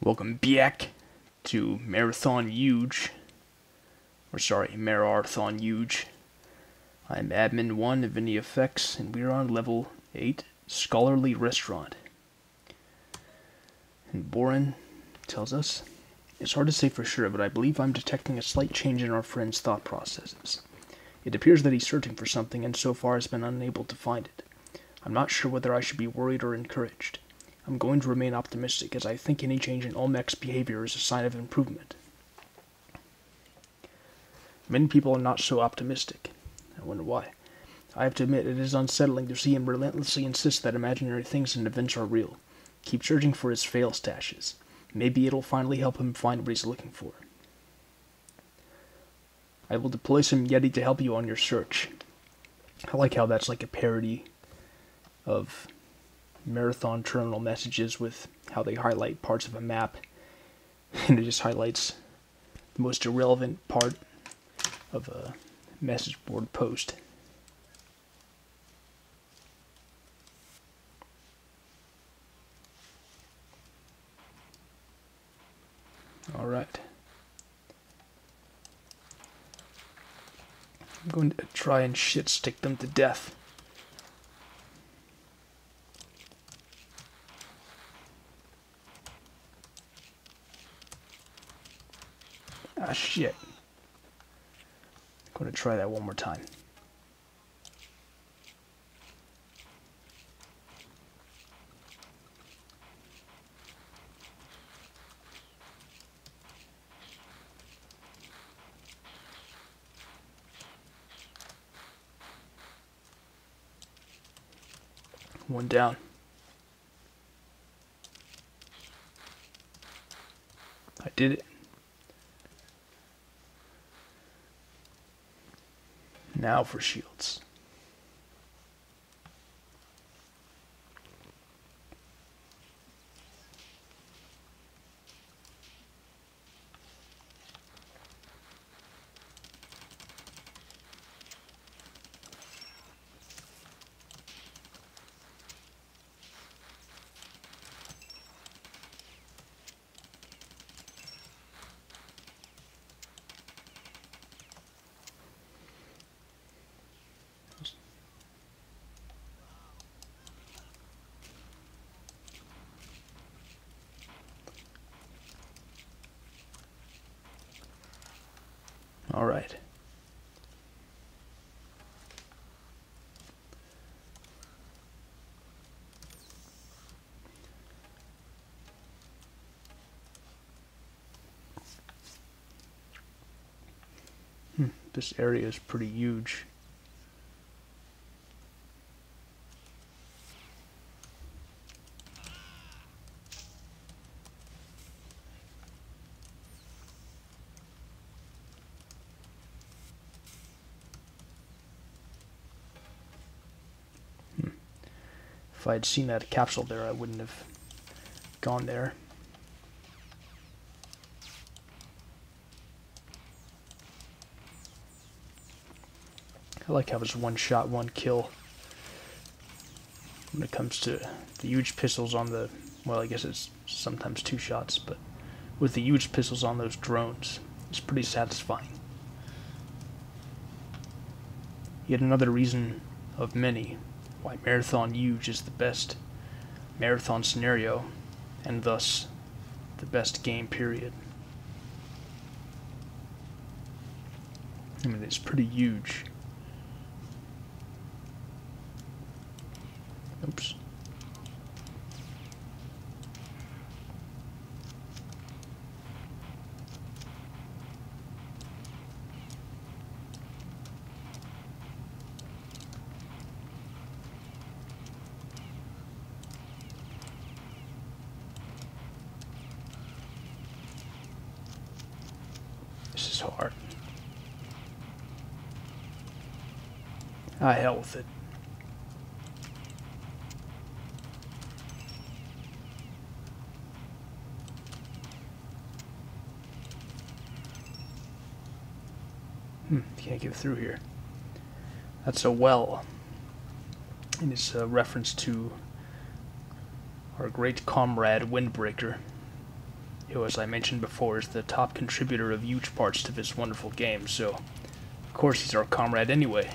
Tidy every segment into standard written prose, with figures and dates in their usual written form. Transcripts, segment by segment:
Welcome back to Marathon Yuge. Mararthon Yuge. I'm Admin 1 of ViniFX, and we're on level 8, Scholarly Restaurant. And Boren tells us, it's hard to say for sure, but I believe I'm detecting a slight change in our friend's thought processes. It appears that he's searching for something, and so far has been unable to find it. I'm not sure whether I should be worried or encouraged. I'm going to remain optimistic, as I think any change in Olmec's behavior is a sign of improvement. Many people are not so optimistic. I wonder why. I have to admit, it is unsettling to see him relentlessly insist that imaginary things and events are real. Keep searching for his fail stashes. Maybe it'll finally help him find what he's looking for. I will deploy some Yeti to help you on your search. I like how that's like a parody of Marathon terminal messages with how they highlight parts of a map, and it just highlights the most irrelevant part of a message board post. Alright. I'm going to try and shit stick them to death. Ah, shit. I'm going to try that one more time. One down. I did it. Now for shields. All right. This area is pretty huge. If I had seen that capsule there, I wouldn't have gone there. I like how it's one shot, one kill. When it comes to the huge pistols on the, well, I guess it's sometimes two shots, but with the huge pistols on those drones, it's pretty satisfying. Yet another reason of many why Marathon Yuge is the best marathon scenario, and thus the best game period. I mean, it's pretty huge. Oops. This is hard. Ah, hell with it. Can't get through here. That's a well. And it's a reference to our great comrade Windbreaker. who, as I mentioned before, is the top contributor of huge parts to this wonderful game, so of course he's our comrade anyway.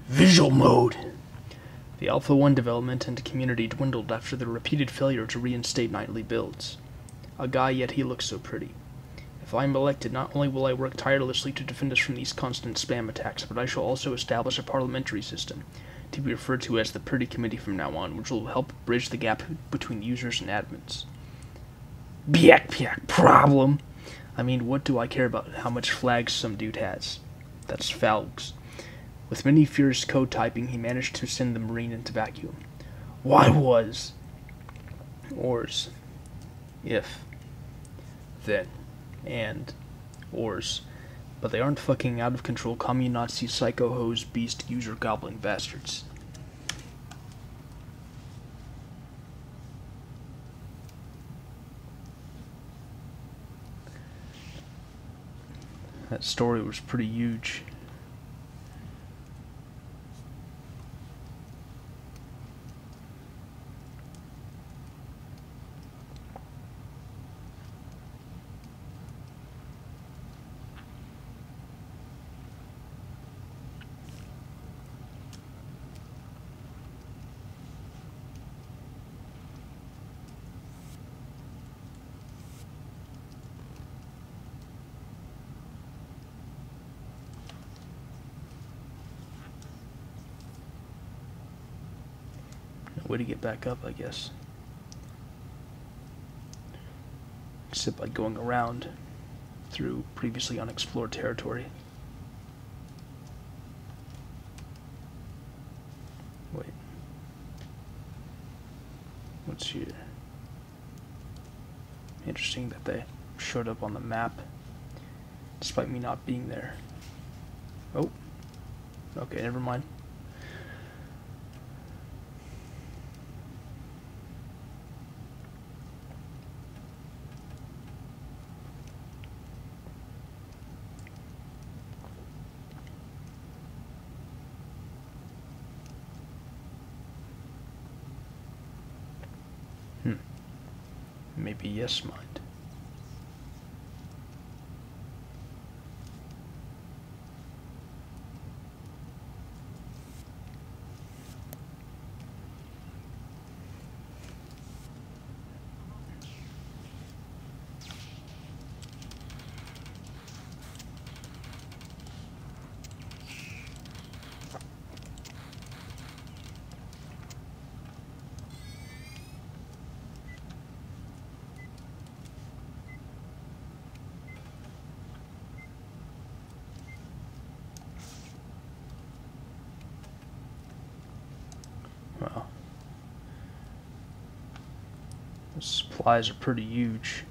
Visual mode! The Alpha 1 development and community dwindled after the repeated failure to reinstate nightly builds. A guy, yet he looks so pretty. If I am elected, not only will I work tirelessly to defend us from these constant spam attacks, but I shall also establish a parliamentary system, to be referred to as the Pretty Committee from now on, which will help bridge the gap between users and admins. Biak problem! I mean, what do I care about how much flags some dude has? That's Falgs. With many furious code typing, he managed to send the Marine into vacuum. Why was? Ors. If. Then. And. Ors. But they aren't fucking out of control communazi psycho hose beast user gobbling bastards. That story was pretty huge. Way to get back up, I guess. Except by going around through previously unexplored territory. Wait. What's here? Interesting that they showed up on the map, despite me not being there. Oh. Okay, never mind. Maybe yes, mind. Well, the supplies are pretty huge.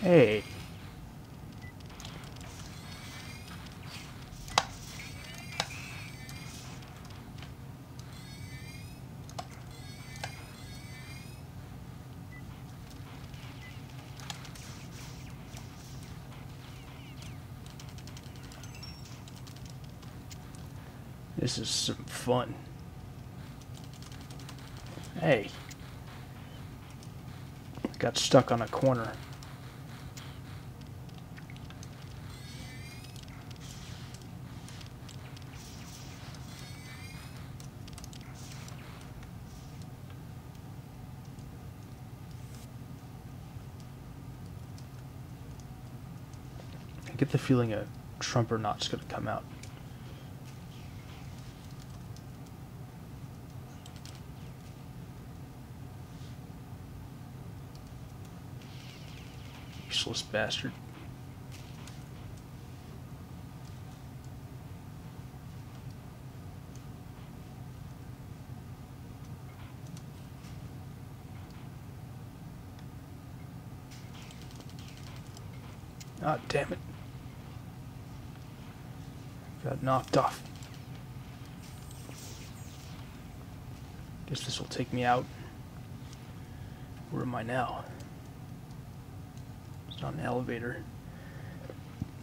Hey. This is some fun. Hey. Got stuck on a corner. I get the feeling a Trumper knot's gonna come out. Useless bastard. Ah, damn it. Got knocked off. Guess this will take me out. Where am I now? It's not an elevator.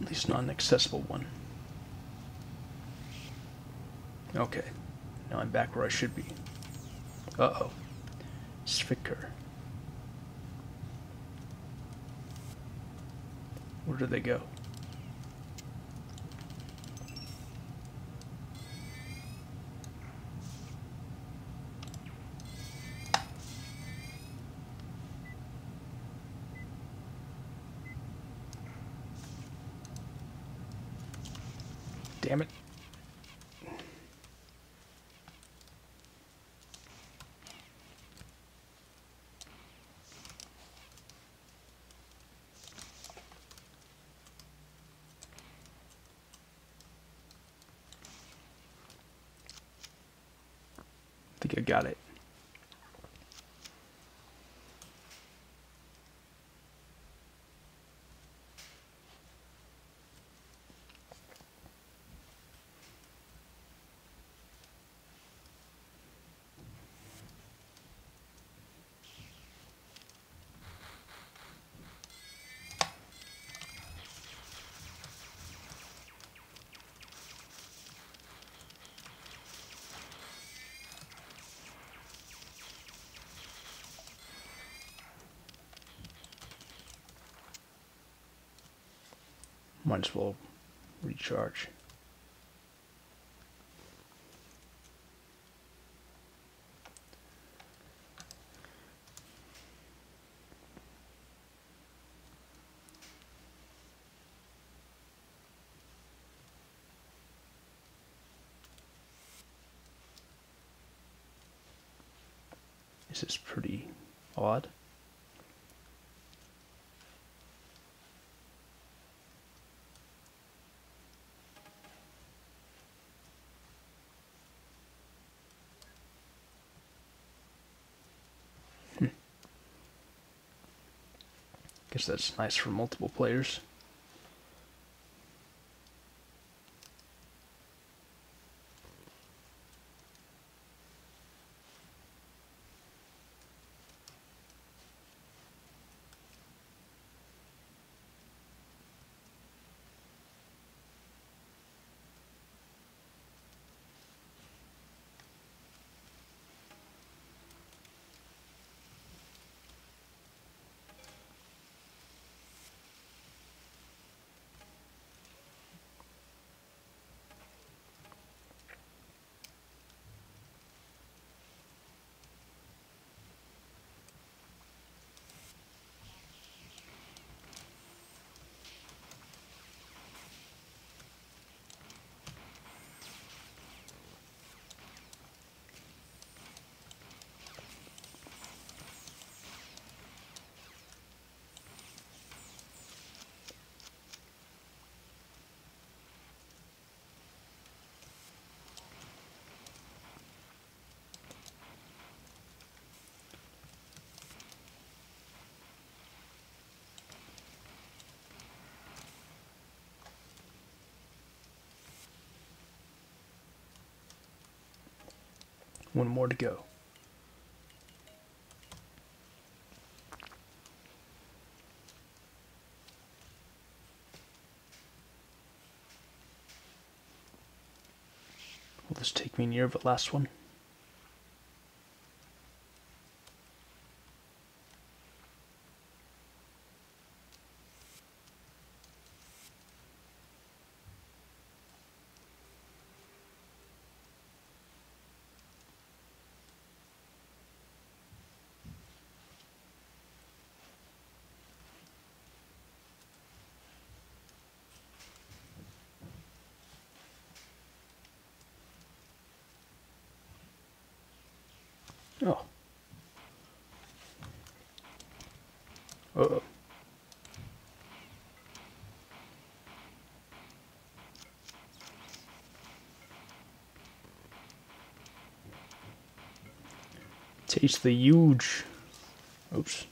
At least not an accessible one. Okay. Now I'm back where I should be. Uh-oh. Sphincter. Where did they go? Damn it. I think I got it. Might as well recharge. This is pretty odd. Guess that's nice for multiple players. One more to go. Will this take me near the last one? Oh. Uh-oh. Taste the Yuge. Oops.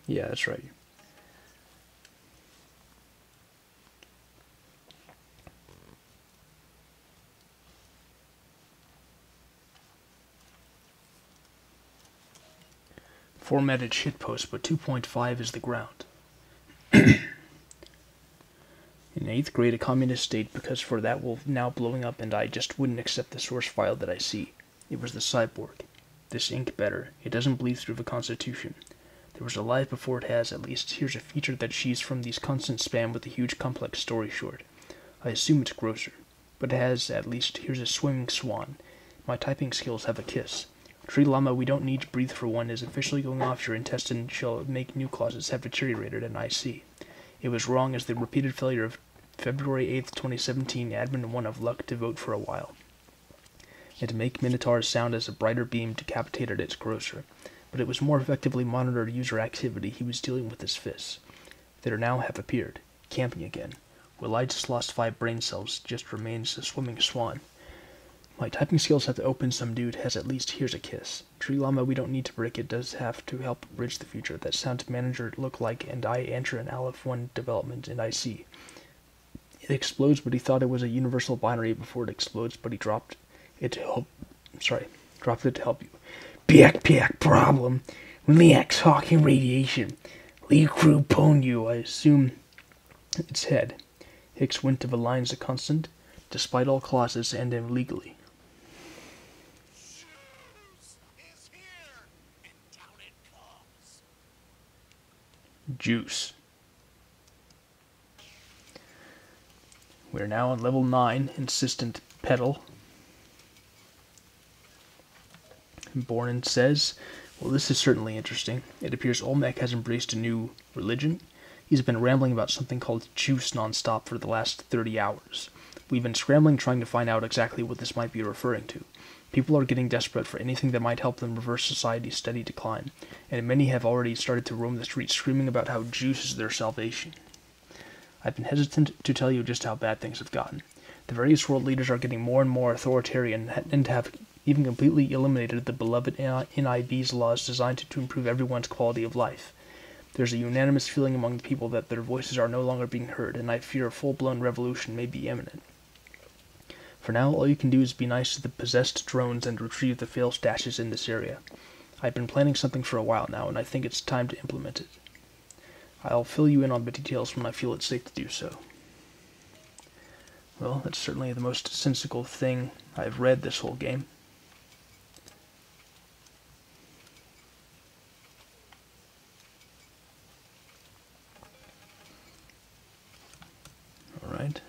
Yeah, that's right. Formatted shitpost, but 2.5 is the ground. In 8th grade, a communist state, because for that will now blowing up and I just wouldn't accept the source file that I see. It was the cyborg. This ink better. It doesn't bleed through the constitution. There was a life before it has, at least. Here's a feature that she's from these constant spam with a huge complex story short. I assume it's grosser. But it has, at least, here's a swimming swan. My typing skills have a kiss. Tree llama, we don't need to breathe for one, is officially going off. Your intestine shall make new clauses have deteriorated, and I see. It was wrong as the repeated failure of February 8th, 2017, admin one of luck to vote for a while. And to make Minotaur's sound as a brighter beam decapitated its grosser. But it was more effectively monitored user activity he was dealing with his fists. That now have appeared, camping again. Well, I just lost 5 brain cells, just remains a swimming swan. My typing skills have to open some dude has at least here's a kiss. Tree llama, we don't need to break it, does have to help bridge the future. That sound manager look like, and I enter an Aleph 1 development, and I see. It explodes, but he thought it was a universal binary before it explodes, but he dropped it to help. Dropped it to help you. Backpack problem. Relax, Hawking radiation. Lee crew pwn you. I assume its head. Hicks went to the lines a constant, despite all clauses and illegally. Juice. We're now on level 9, Insistent Pedal. Bornin says, well, this is certainly interesting. It appears Olmec has embraced a new religion. He's been rambling about something called juice nonstop for the last 30 hours. We've been scrambling trying to find out exactly what this might be referring to. People are getting desperate for anything that might help them reverse society's steady decline, and many have already started to roam the streets screaming about how juice is their salvation. I've been hesitant to tell you just how bad things have gotten. The various world leaders are getting more and more authoritarian and have even completely eliminated the beloved NIB's laws designed to improve everyone's quality of life. There's a unanimous feeling among the people that their voices are no longer being heard, and I fear a full-blown revolution may be imminent. For now, all you can do is be nice to the possessed drones and retrieve the fail stashes in this area. I've been planning something for a while now, and I think it's time to implement it. I'll fill you in on the details when I feel it's safe to do so. Well, that's certainly the most sensical thing I've read this whole game. Alright.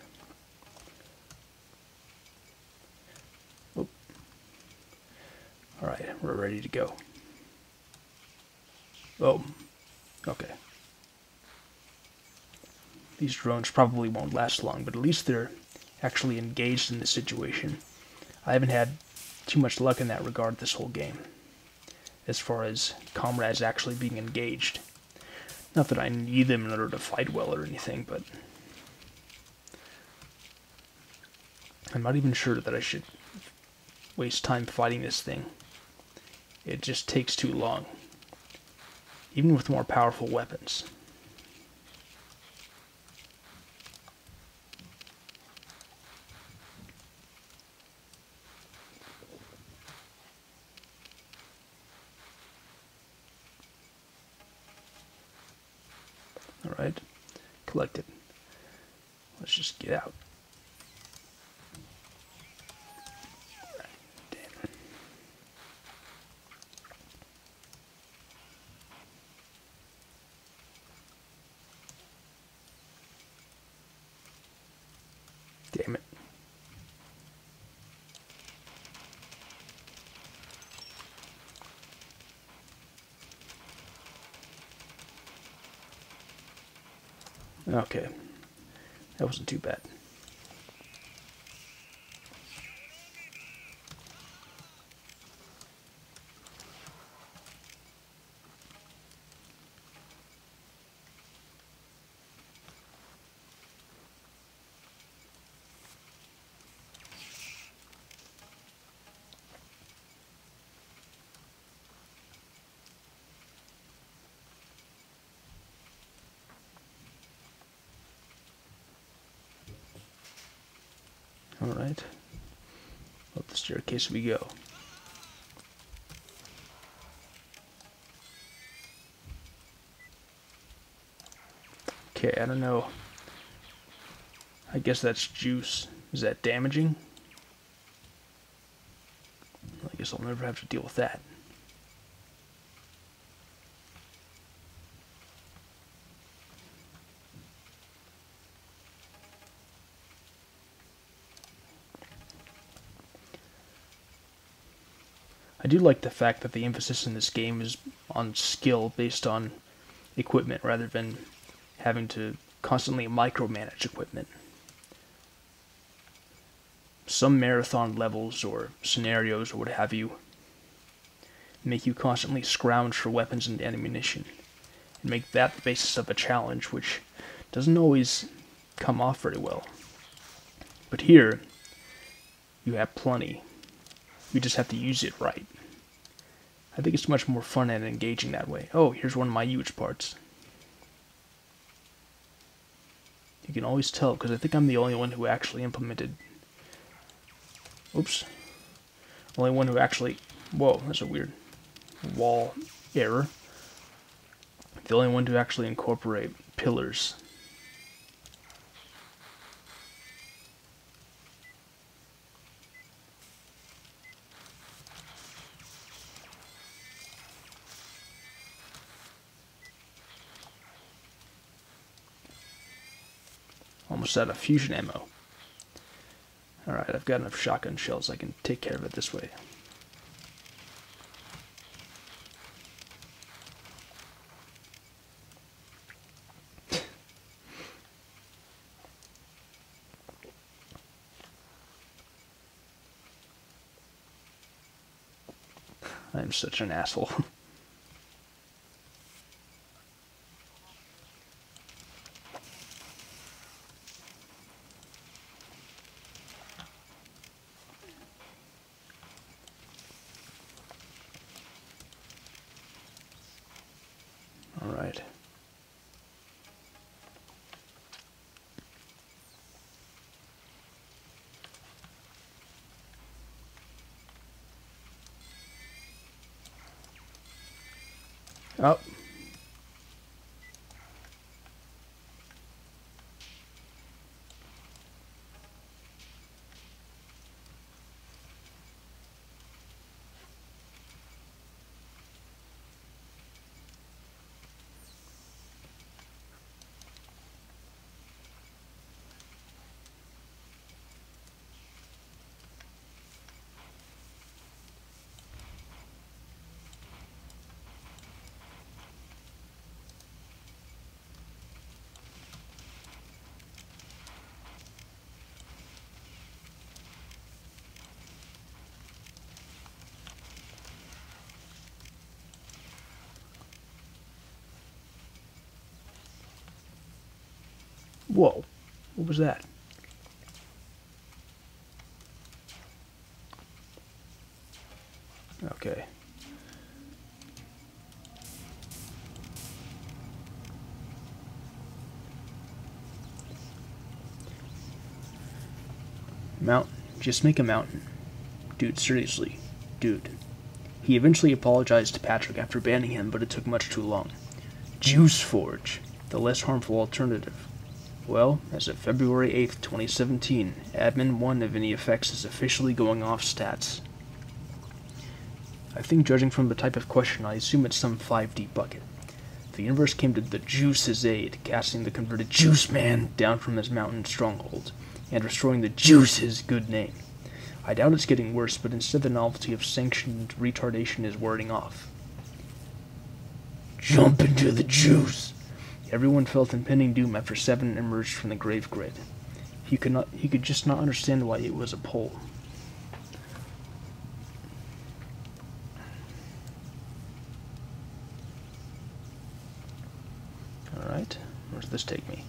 Alright, we're ready to go. Oh, okay. These drones probably won't last long, but at least they're actually engaged in the situation. I haven't had too much luck in that regard this whole game, as far as comrades actually being engaged. Not that I need them in order to fight well or anything, but I'm not even sure that I should waste time fighting this thing. It just takes too long, even with more powerful weapons. Alright, collected. Let's just get out. Damn it. Okay, that wasn't too bad. Alright. Up the staircase we go. Okay, I don't know. I guess that's juice. Is that damaging? I guess I'll never have to deal with that. I do like the fact that the emphasis in this game is on skill based on equipment rather than having to constantly micromanage equipment. Some marathon levels or scenarios or what have you make you constantly scrounge for weapons and ammunition and make that the basis of a challenge, which doesn't always come off very well. But here, you have plenty. You just have to use it right. I think it's much more fun and engaging that way. Oh, here's one of my huge parts. You can always tell, because I think I'm the only one who actually implemented... Oops. Only one who actually... Whoa, that's a weird wall error. The only one to actually incorporate pillars. Almost out of fusion ammo. Alright, I've got enough shotgun shells. I can take care of it this way. I'm such an asshole. Alright. Oh. Whoa, what was that? Okay. Mountain. Just make a mountain. Dude, seriously. Dude. He eventually apologized to Patrick after banning him, but it took much too long. Juice Forge. The less harmful alternative. Well, as of February 8th, 2017, Admin 1 of any effects is officially going off stats. I think judging from the type of question, I assume it's some 5D bucket. The universe came to the Juice's aid, casting the converted Juice Man down from his mountain stronghold, and restoring the Juice's good name. I doubt it's getting worse, but instead the novelty of sanctioned retardation is wearing off. Jump into the Juice! Everyone felt impending doom after Seven emerged from the grave grid. He could just not understand why it was a pole. Alright, where does this take me?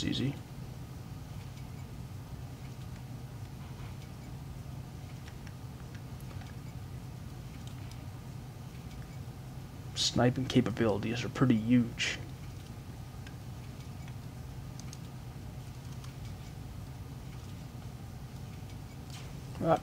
That's easy. Sniping capabilities are pretty huge. Ah.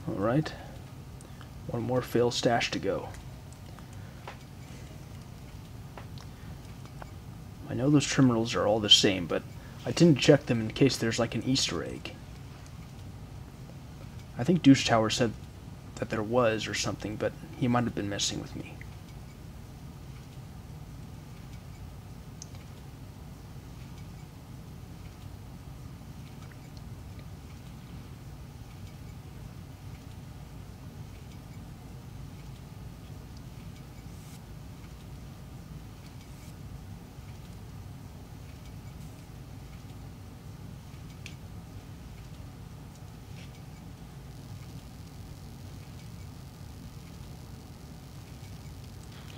Alright. One more fail stash to go. I know those terminals are all the same, but I didn't check them in case there's like an Easter egg. I think Douche Tower said that there was or something, but he might have been messing with me.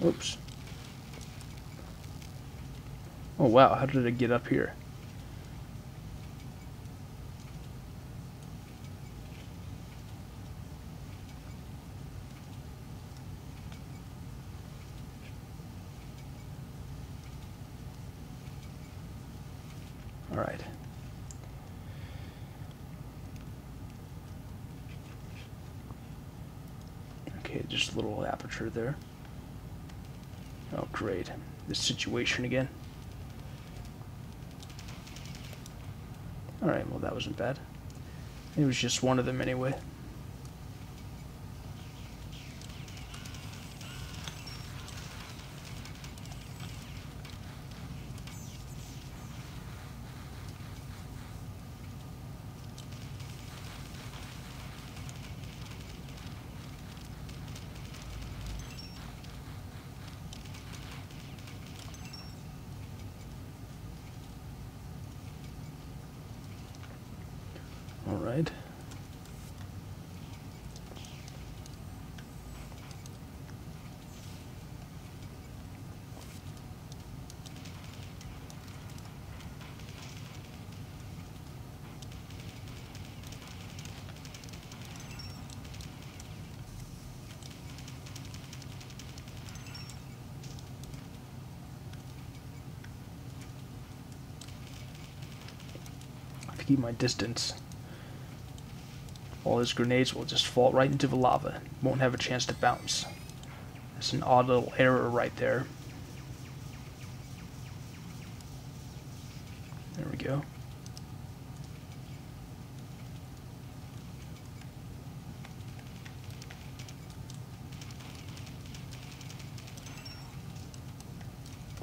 Oops. Oh wow, how did it get up here? Alright. Okay, just a little aperture there. Oh, great. This situation again. Alright, well that wasn't bad. It was just one of them anyway. Alright. I have to keep my distance. All his grenades will just fall right into the lava. Won't have a chance to bounce. That's an odd little error right there. There we go.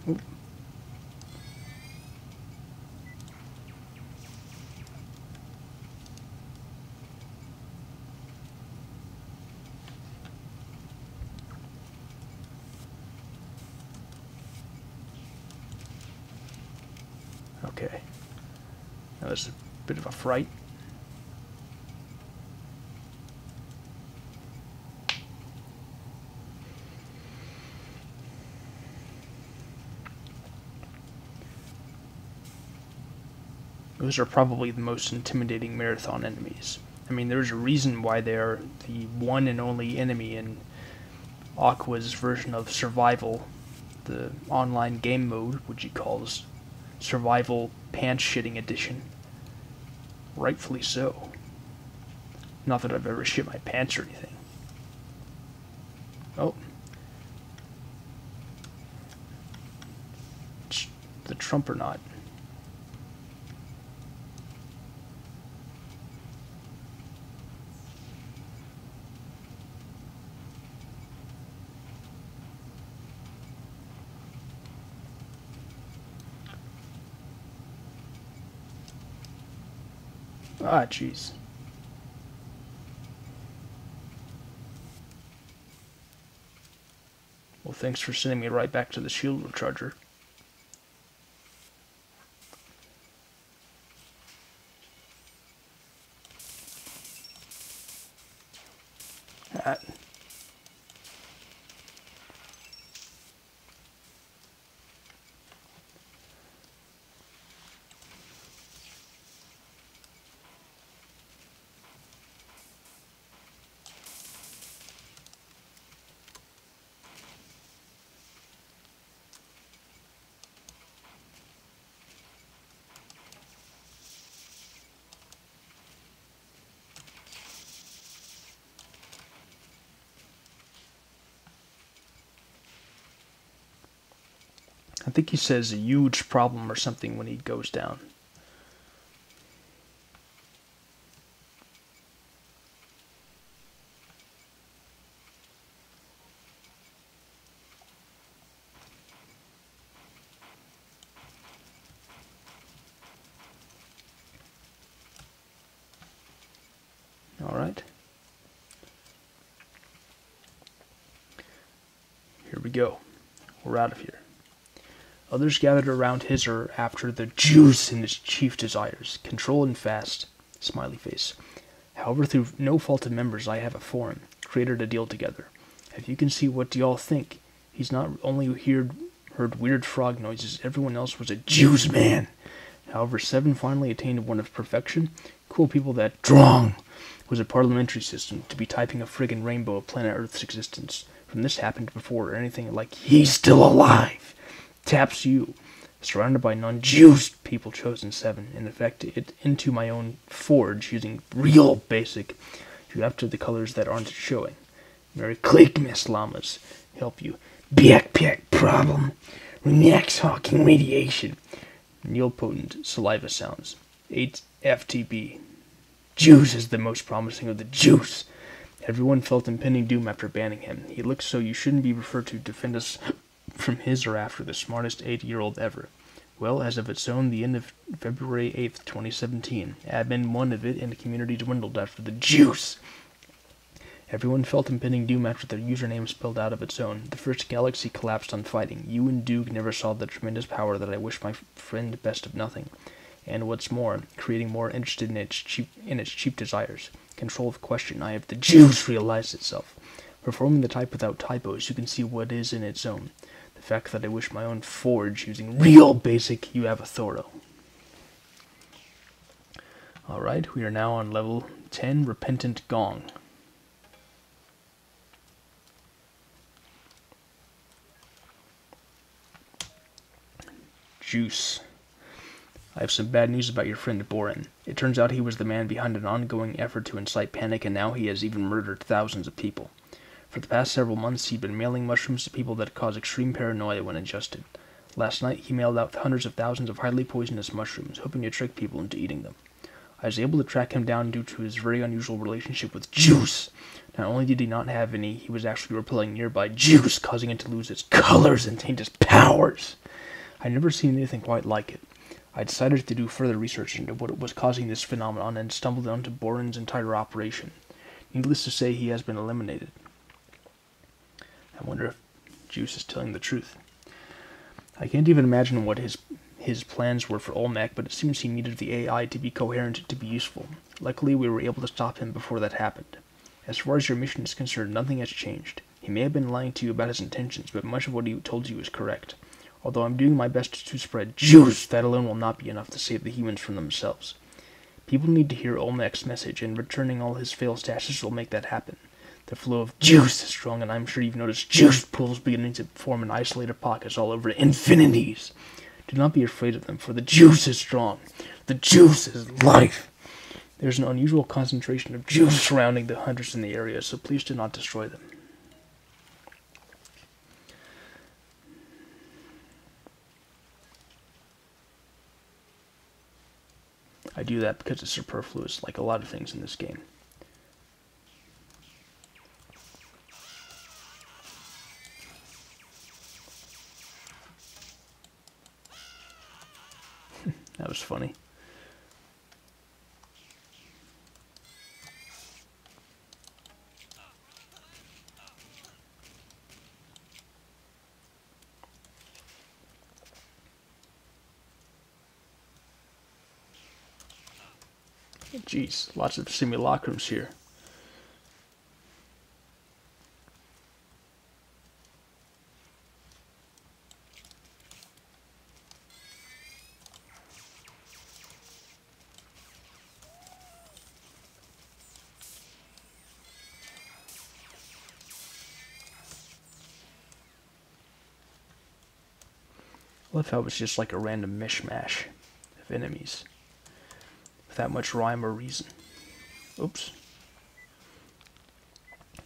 Oop. Okay. That was a bit of a fright. Those are probably the most intimidating Mararthon enemies. I mean, there's a reason why they're the one and only enemy in Aqua's version of survival the online game mode, which he calls Survival Pants Shitting Edition. Rightfully so. Not that I've ever shit my pants or anything. Oh. It's the Trump or not. Ah, jeez. Well, thanks for sending me right back to the shield recharger. Ah. I think he says a huge problem or something when he goes down. Alright. Here we go. We're out of here. Others gathered around his or after the juice in his chief desires. Control and fast. Smiley face. However, through no fault of members, I have a forum. Created a deal together. If you can see, what do y'all think? He's not only heard weird frog noises, everyone else was a juice man. However, 7 finally attained one of perfection. Cool people that Drong was a parliamentary system, to be typing a friggin' rainbow of planet Earth's existence. From this happened before or anything like he's still alive. Taps you. Surrounded by non-juiced people chosen 7. In effect, it into my own forge using real basic. You have to the colors that aren't showing. Merry Clickmas llamas help you. Backpack problem. Relax hawking radiation. Neil potent saliva sounds. 8 FTB. Juice is the most promising of the juice. Everyone felt impending doom after banning him. He looks so you shouldn't be referred to defend us from his or after the smartest 8-year-old ever. Well, as of its own, the end of February 8th, 2017. Admin 1 of it and the community dwindled after the juice. Everyone felt impending doom after their username spelled out of its own. The first galaxy collapsed on fighting. You and Duke never saw the tremendous power that I wish my friend best of nothing. And what's more, creating more interested in its cheap desires. Control of question. I have the juice realized itself. Performing the type without typos, you can see what is in its own. The fact that I wish my own forge using real basic, you have a thorough. Alright, we are now on level 10, Repentant Gong. Juice. I have some bad news about your friend Borin. It turns out he was the man behind an ongoing effort to incite panic, and now he has even murdered thousands of people. For the past several months, he'd been mailing mushrooms to people that cause extreme paranoia when ingested. Last night, he mailed out hundreds of thousands of highly poisonous mushrooms, hoping to trick people into eating them. I was able to track him down due to his very unusual relationship with juice. Not only did he not have any, he was actually repelling nearby juice, causing it to lose its colors and taint its powers. I'd never seen anything quite like it. I decided to do further research into what was causing this phenomenon and stumbled onto Borin's entire operation. Needless to say, he has been eliminated. I wonder if Juice is telling the truth. I can't even imagine what his plans were for Olmec, but it seems he needed the AI to be coherent to be useful. Luckily, we were able to stop him before that happened. As far as your mission is concerned, nothing has changed. He may have been lying to you about his intentions, but much of what he told you is correct. Although I'm doing my best to spread juice, that alone will not be enough to save the humans from themselves. People need to hear Olmec's message, and returning all his failed stashes will make that happen. The flow of juice is strong, and I'm sure you've noticed juice pools beginning to form in isolated pockets all over infinities. Do not be afraid of them, for the juice is strong. The juice is life. There's an unusual concentration of juice surrounding the hunters in the area, so please do not destroy them. I do that because it's superfluous, like a lot of things in this game. That was funny. Jeez, lots of simulacrums here. I love how it's just like a random mishmash of enemies, without much rhyme or reason. Oops.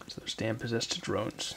It's those damn possessed drones.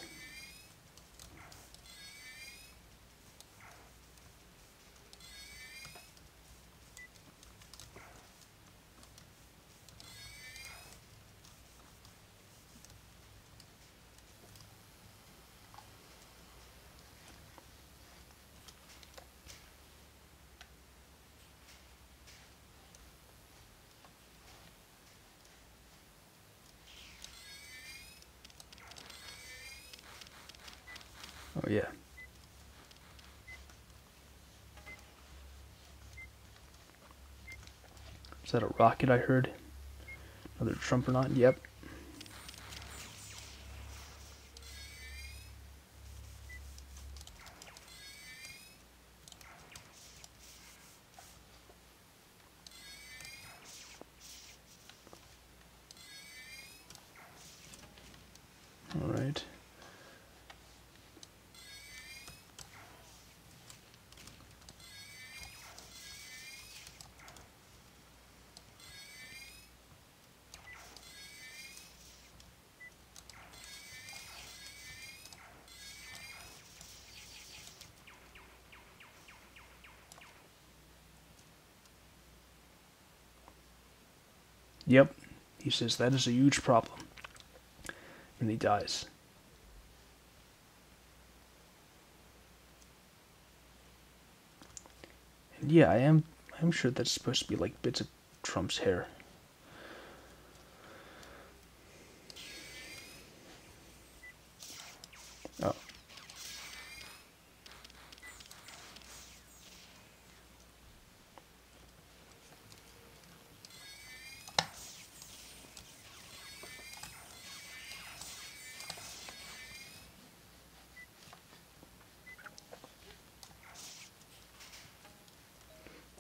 Oh yeah. Is that a rocket I heard? Another Trumpernaut? Yep. Alright. Yep. He says that is a huge problem. And he dies. And yeah, I'm sure that's supposed to be like bits of Trump's hair. Oh.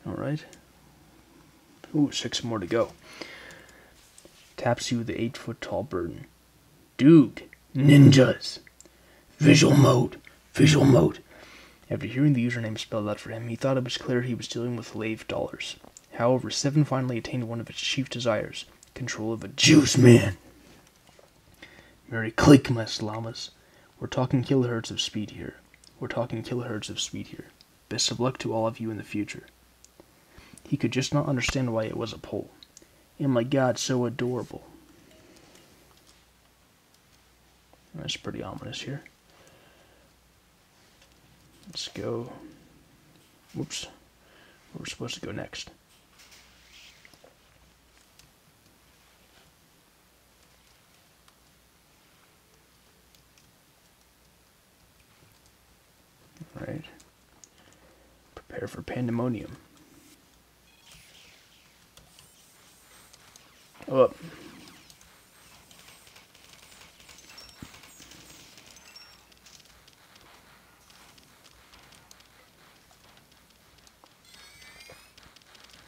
Alright. Ooh, 6 more to go. Taps you with the 8-foot-tall burden. Dude, ninjas! Visual mode! Visual mode! After hearing the username spelled out for him, he thought it was clear he was dealing with lave dollars. However, 7 finally attained one of its chief desires, control of a juice man. Merry click, my llamas. We're talking kilohertz of speed here. We're talking kilohertz of speed here. Best of luck to all of you in the future. He could just not understand why it was a pole. And my god, so adorable. That's pretty ominous here. Let's go. Whoops. Where we're supposed to go next. Alright. Prepare for pandemonium. Up.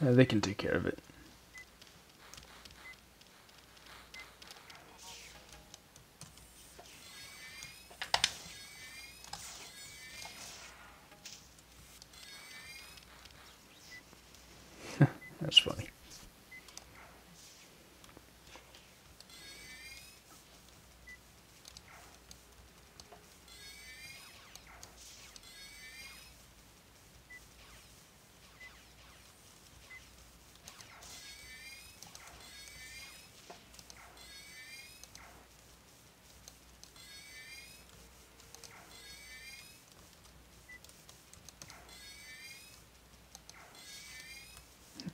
They can take care of it. funny.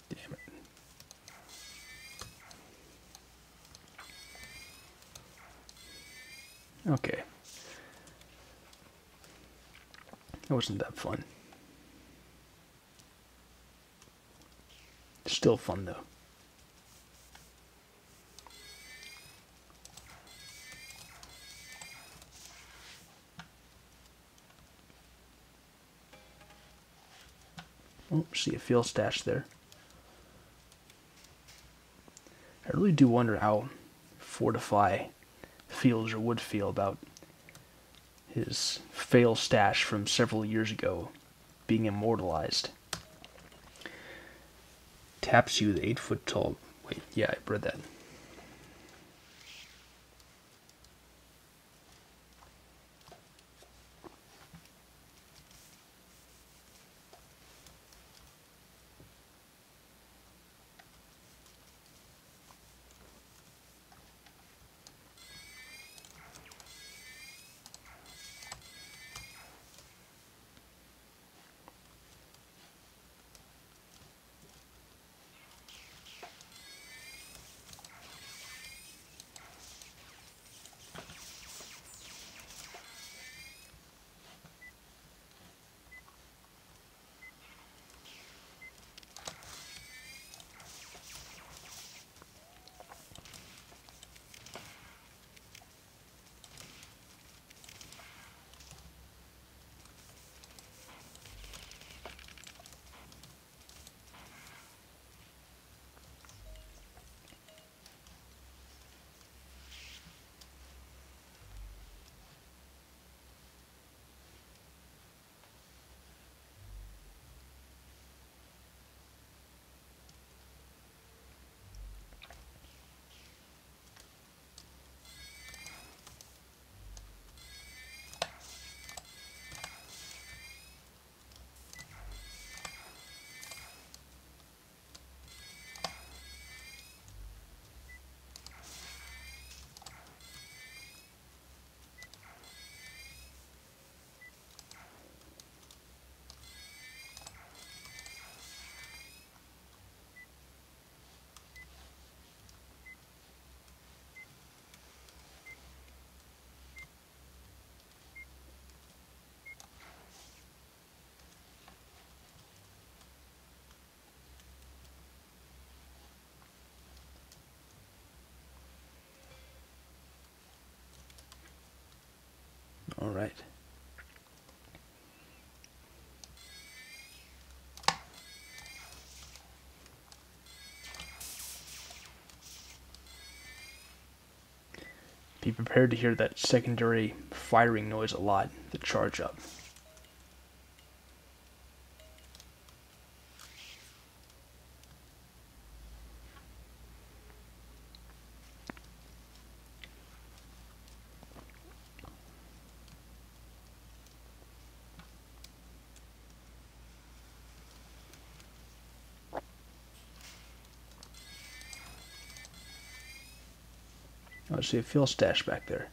Damn it. Okay. It wasn't that fun. Still fun, though. Oh, see a field stash there. I really do wonder how Fortify feels or would feel about his fail stash from several years ago being immortalized. Taps you the 8-foot tall. Wait, yeah, I read that. All right. Be prepared to hear that secondary firing noise a lot, the charge up. Oh, I see a fuel stash back there.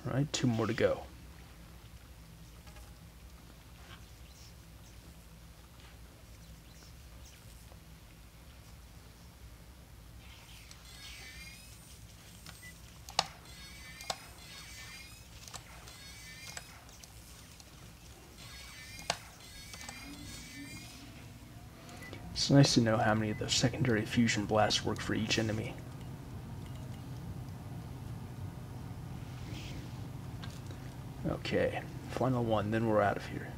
All right, 2 more to go. It's nice to know how many of those secondary fusion blasts work for each enemy. Okay, final one, then we're out of here.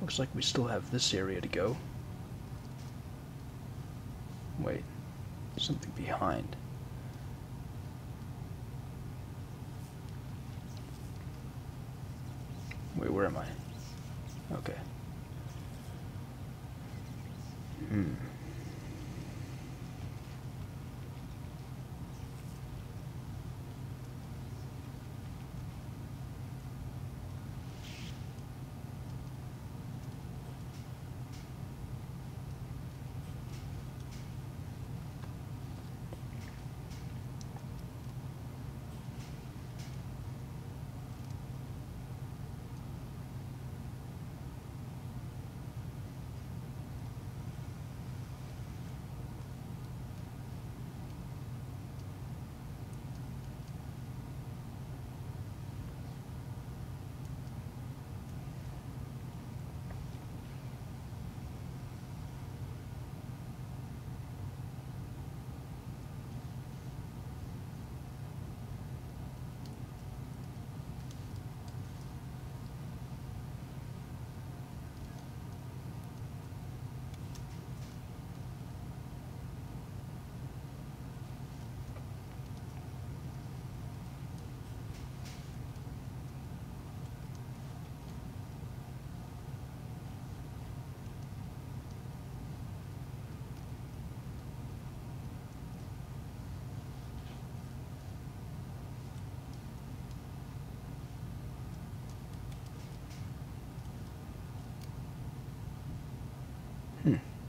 Looks like we still have this area to go. Wait, something behind. Wait, where am I? Okay.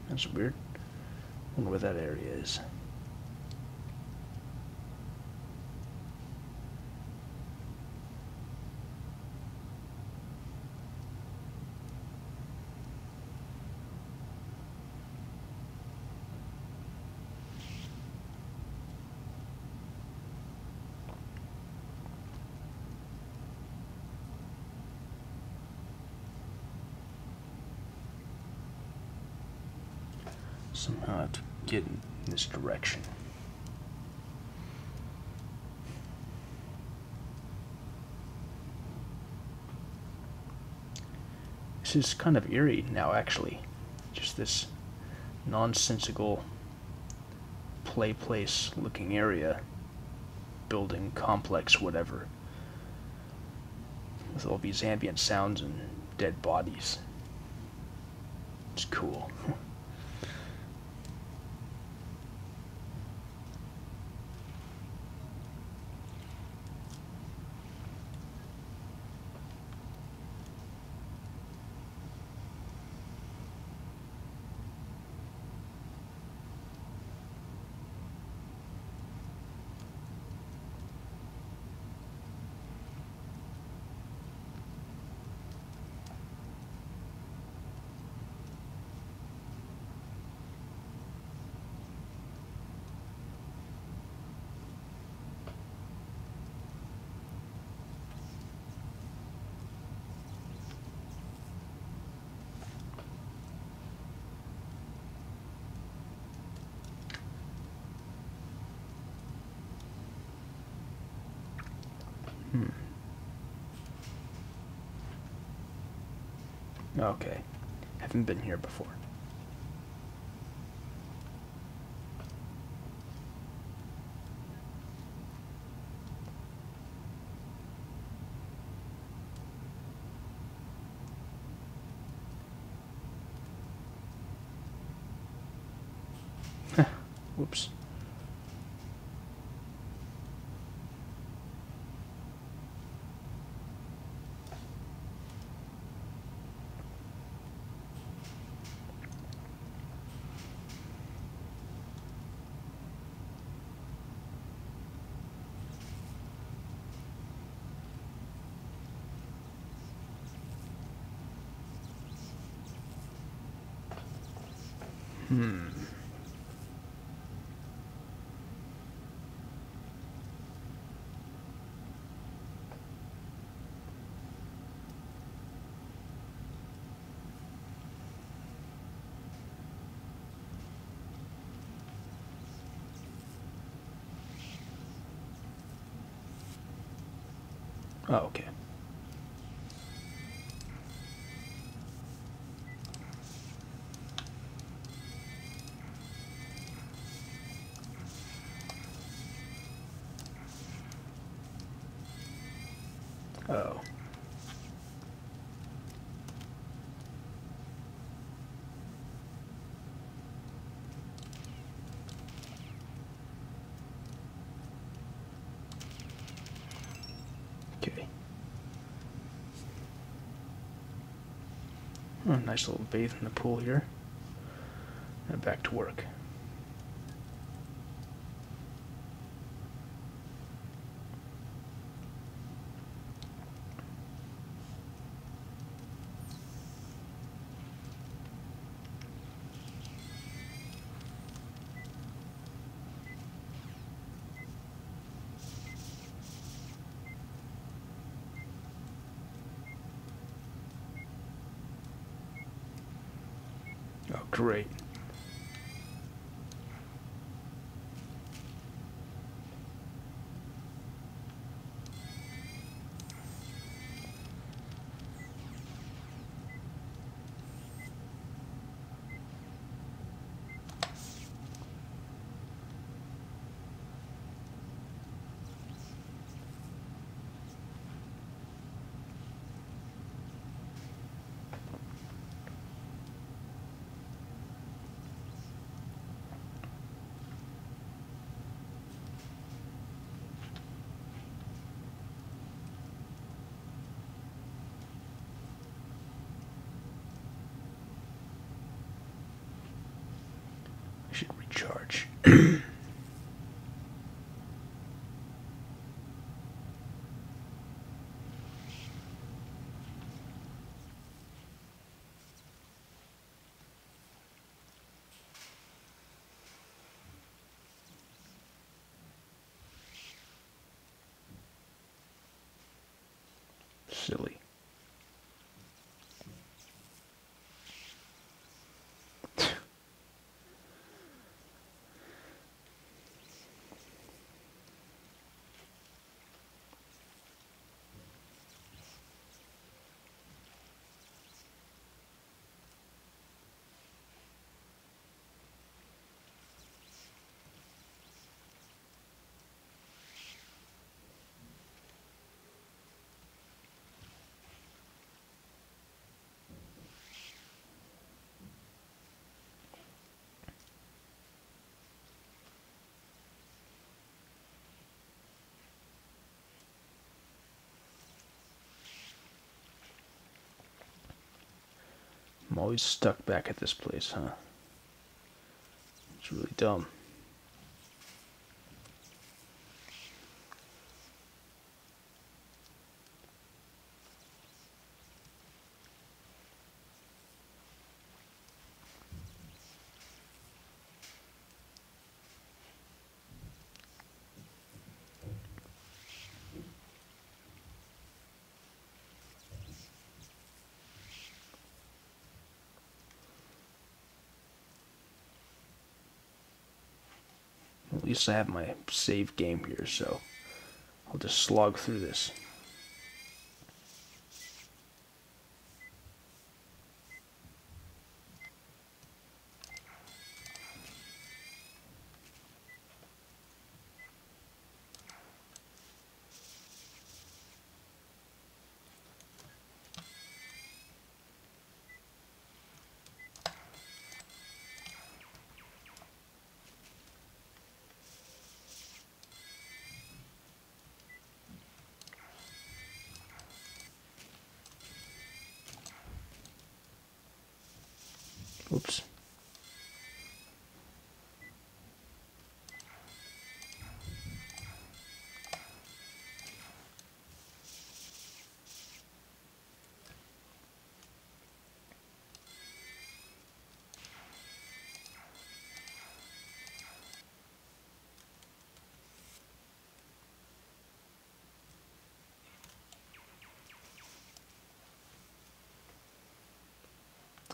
That's weird. Wonder where that area is. Somehow I have to get in this direction. This is kind of eerie now, actually. Just this nonsensical play place looking area, building complex, whatever, with all these ambient sounds and dead bodies. It's cool. Okay, haven't been here before. Whoops. Oh, okay. Oh. Okay. Oh, nice little bathe in the pool here. And back to work. Oh, great. I should recharge. Silly. I'm always stuck back at this place, huh? It's really dumb. At least I have my save game here, so I'll just slog through this. Oops.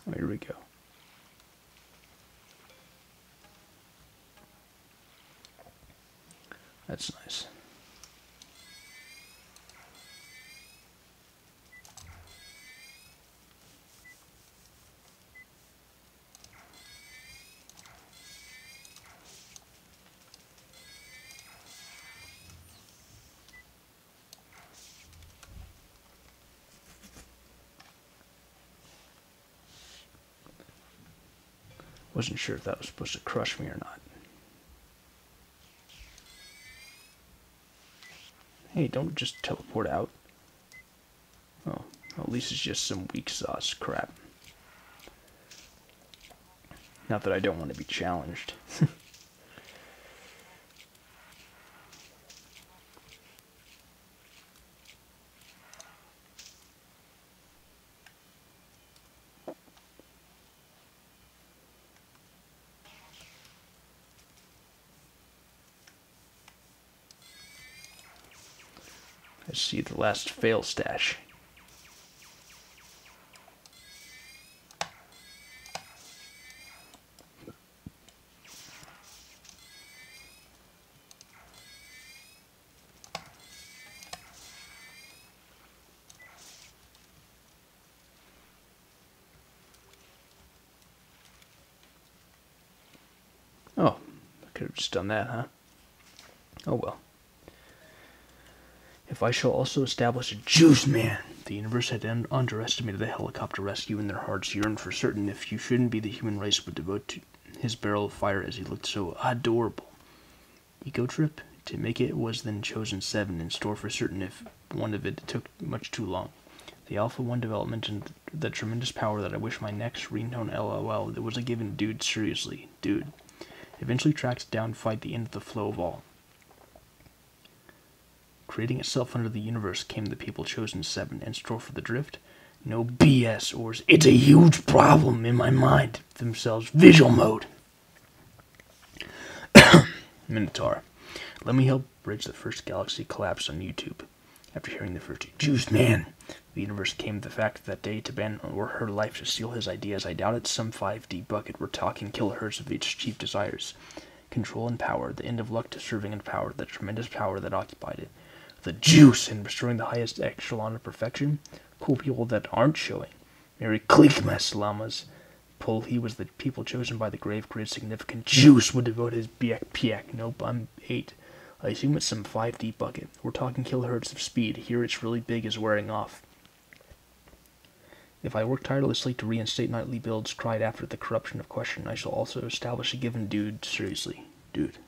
Oh, here we go. That's nice. Wasn't sure if that was supposed to crush me or not. Hey, don't just teleport out. Oh, well, at least it's just some weak sauce crap. Not that I don't want to be challenged. I see the last fail stash. Oh, I could have just done that, huh? Oh well. If I shall also establish a juice man. The universe had underestimated the helicopter rescue, and their hearts yearned for certain if you shouldn't be the human race would devote to his barrel of fire as he looked so adorable. Eco trip? To make it was then chosen 7 in store for certain if one of it took much too long. The Alpha 1 development and the tremendous power that I wish my next ringtone LOL that was a given dude seriously. Dude. Eventually tracked down fight the end of the flow of all. Creating itself under the universe came the people chosen 7 in store for the drift. No BS or it's a huge problem in my mind themselves. Visual mode. Minotaur. Let me help bridge the first galaxy collapse on YouTube. After hearing the first juice man, the universe came the fact that day to ban or her life to steal his ideas. I doubt it's some 5D bucket. We're talking kilohertz of its chief desires. Control and power, the end of luck to serving and power, the tremendous power that occupied it. The juice in restoring the highest echelon of perfection. Cool people that aren't showing. Merry Clickmas llamas. Pull he was the people chosen by the grave grid significant. Juice would devote his piak. Nope, I'm 8. I assume it's some 5D bucket. We're talking kilohertz of speed. Here it's really big is wearing off. If I work tirelessly to reinstate nightly builds cried after the corruption of question, I shall also establish a given dude. Seriously. Dude.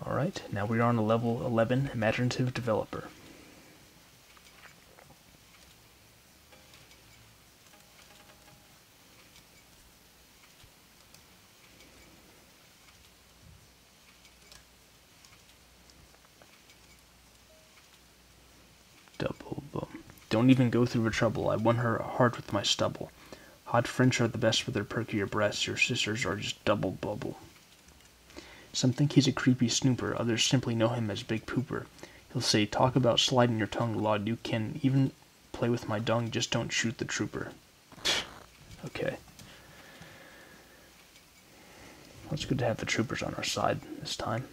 Alright, now we are on a level 11, Imaginative Developer. Double boom. Don't even go through the trouble. I won her heart with my stubble. Hot French are the best for their perkier breasts. Your sisters are just double bubble. Some think he's a creepy snooper, others simply know him as Big Pooper. He'll say, talk about sliding your tongue, Lord, you can even play with my dung, just don't shoot the trooper. Okay. Well, it's good to have the troopers on our side this time.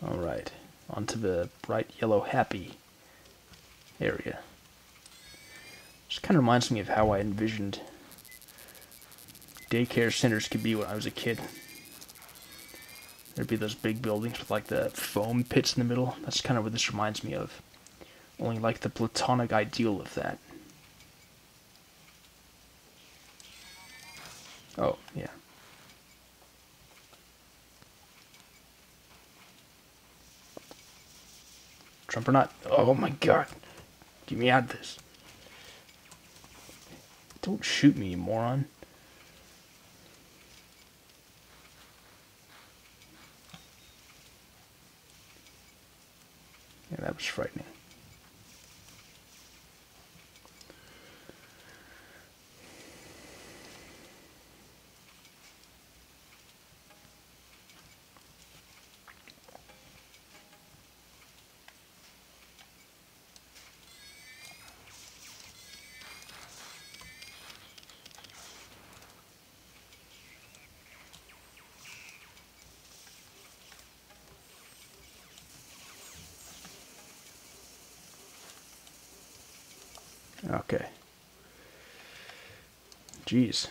Alright, onto the bright yellow happy area. Just kind of reminds me of how I envisioned daycare centers could be when I was a kid. There'd be those big buildings with like the foam pits in the middle. That's kind of what this reminds me of. Only like the platonic ideal of that. Oh, yeah. Trump or not? Oh my god. Get me out of this. Don't shoot me, you moron. Yeah, that was frightening. Okay. Jeez.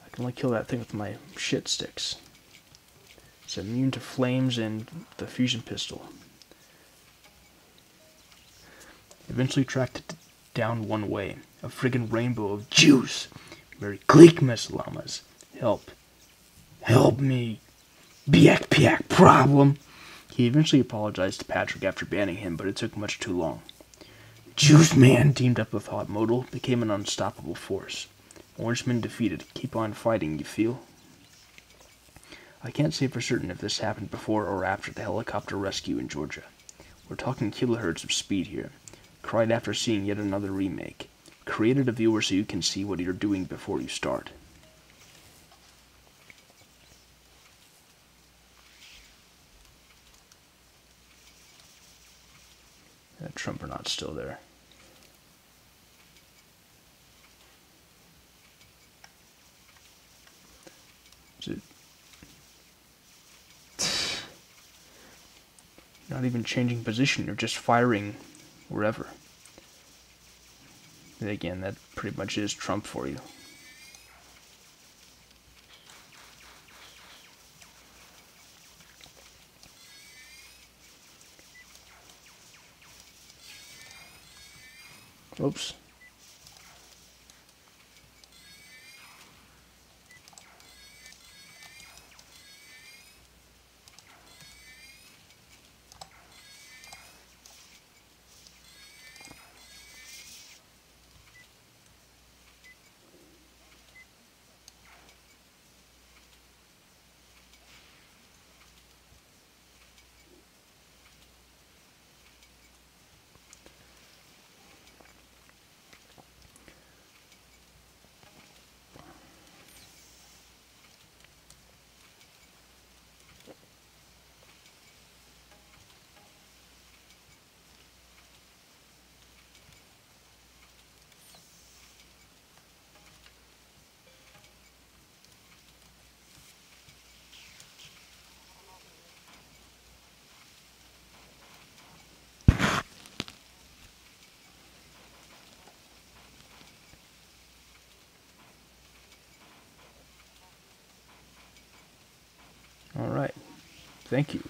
I can only kill that thing with my shit sticks. It's immune to flames and the fusion pistol. Eventually tracked it down one way. A friggin' rainbow of juice. Very click, Miss Llamas. Help. Help me. Biak piak problem. He eventually apologized to Patrick after banning him, but it took much too long. Juice Man, teamed up with Hot Modal, became an unstoppable force. Orangeman defeated. Keep on fighting, you feel? I can't say for certain if this happened before or after the helicopter rescue in Georgia. We're talking kilohertz of speed here. Cried after seeing yet another remake. Created a viewer so you can see what you're doing before you start. That Trumpernot's still there. Not even changing position, you're just firing wherever. And again, that pretty much is Trump for you. Oops. Alright. Thank you.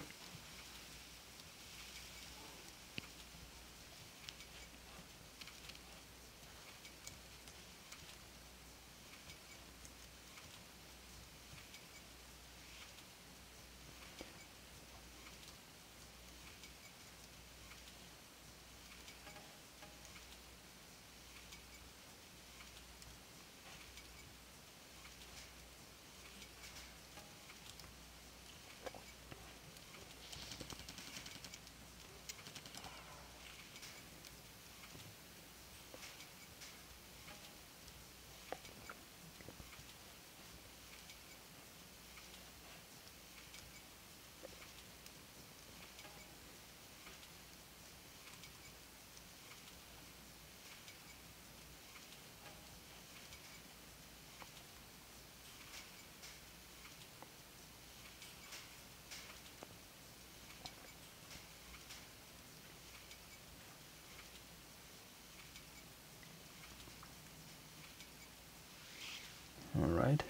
Alright.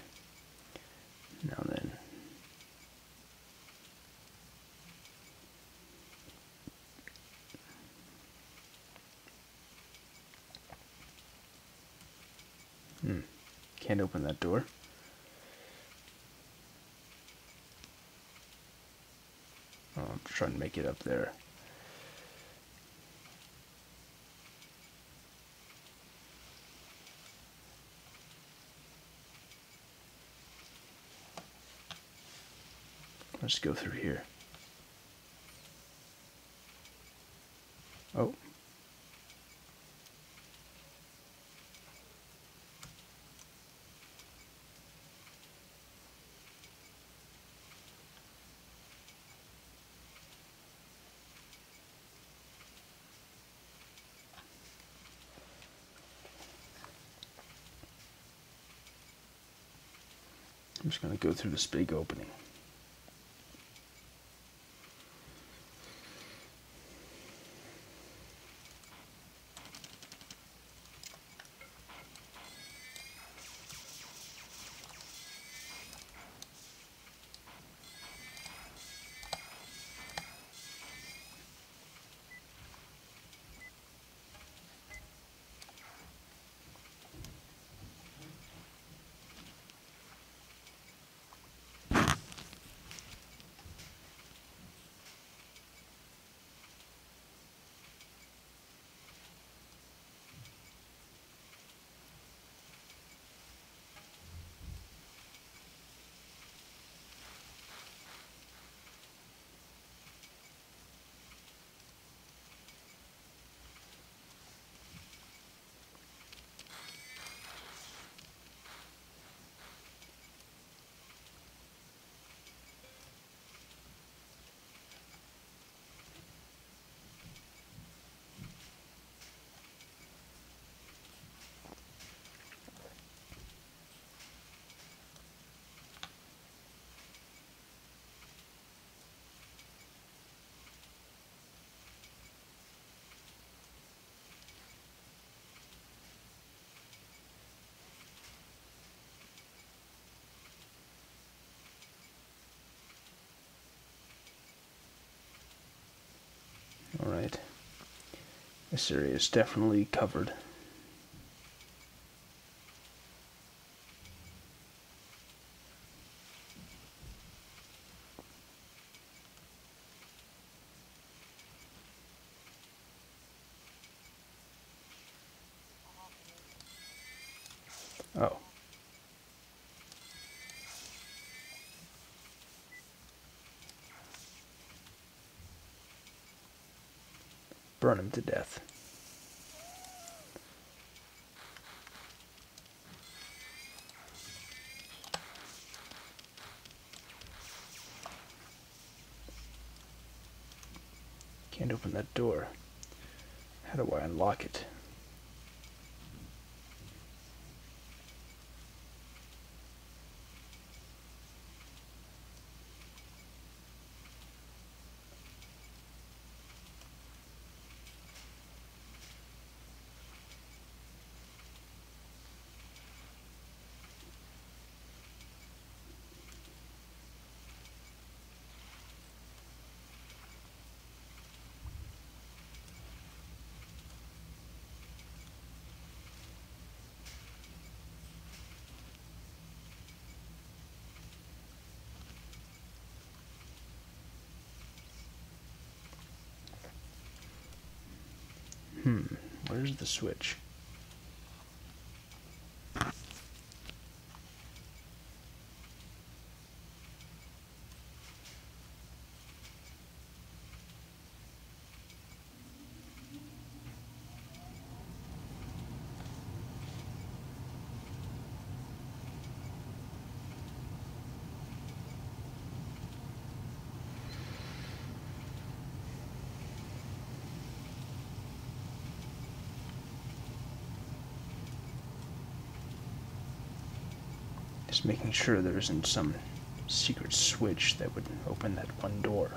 Now then. Can't open that door. Oh, I'm trying to make it up there. Let's go through here. Oh. I'm just going to go through this big opening. Alright. This area is definitely covered. Oh. Burn him to death. Can't open that door. How do I unlock it? Where's the switch? Just making sure there isn't some secret switch that would open that one door.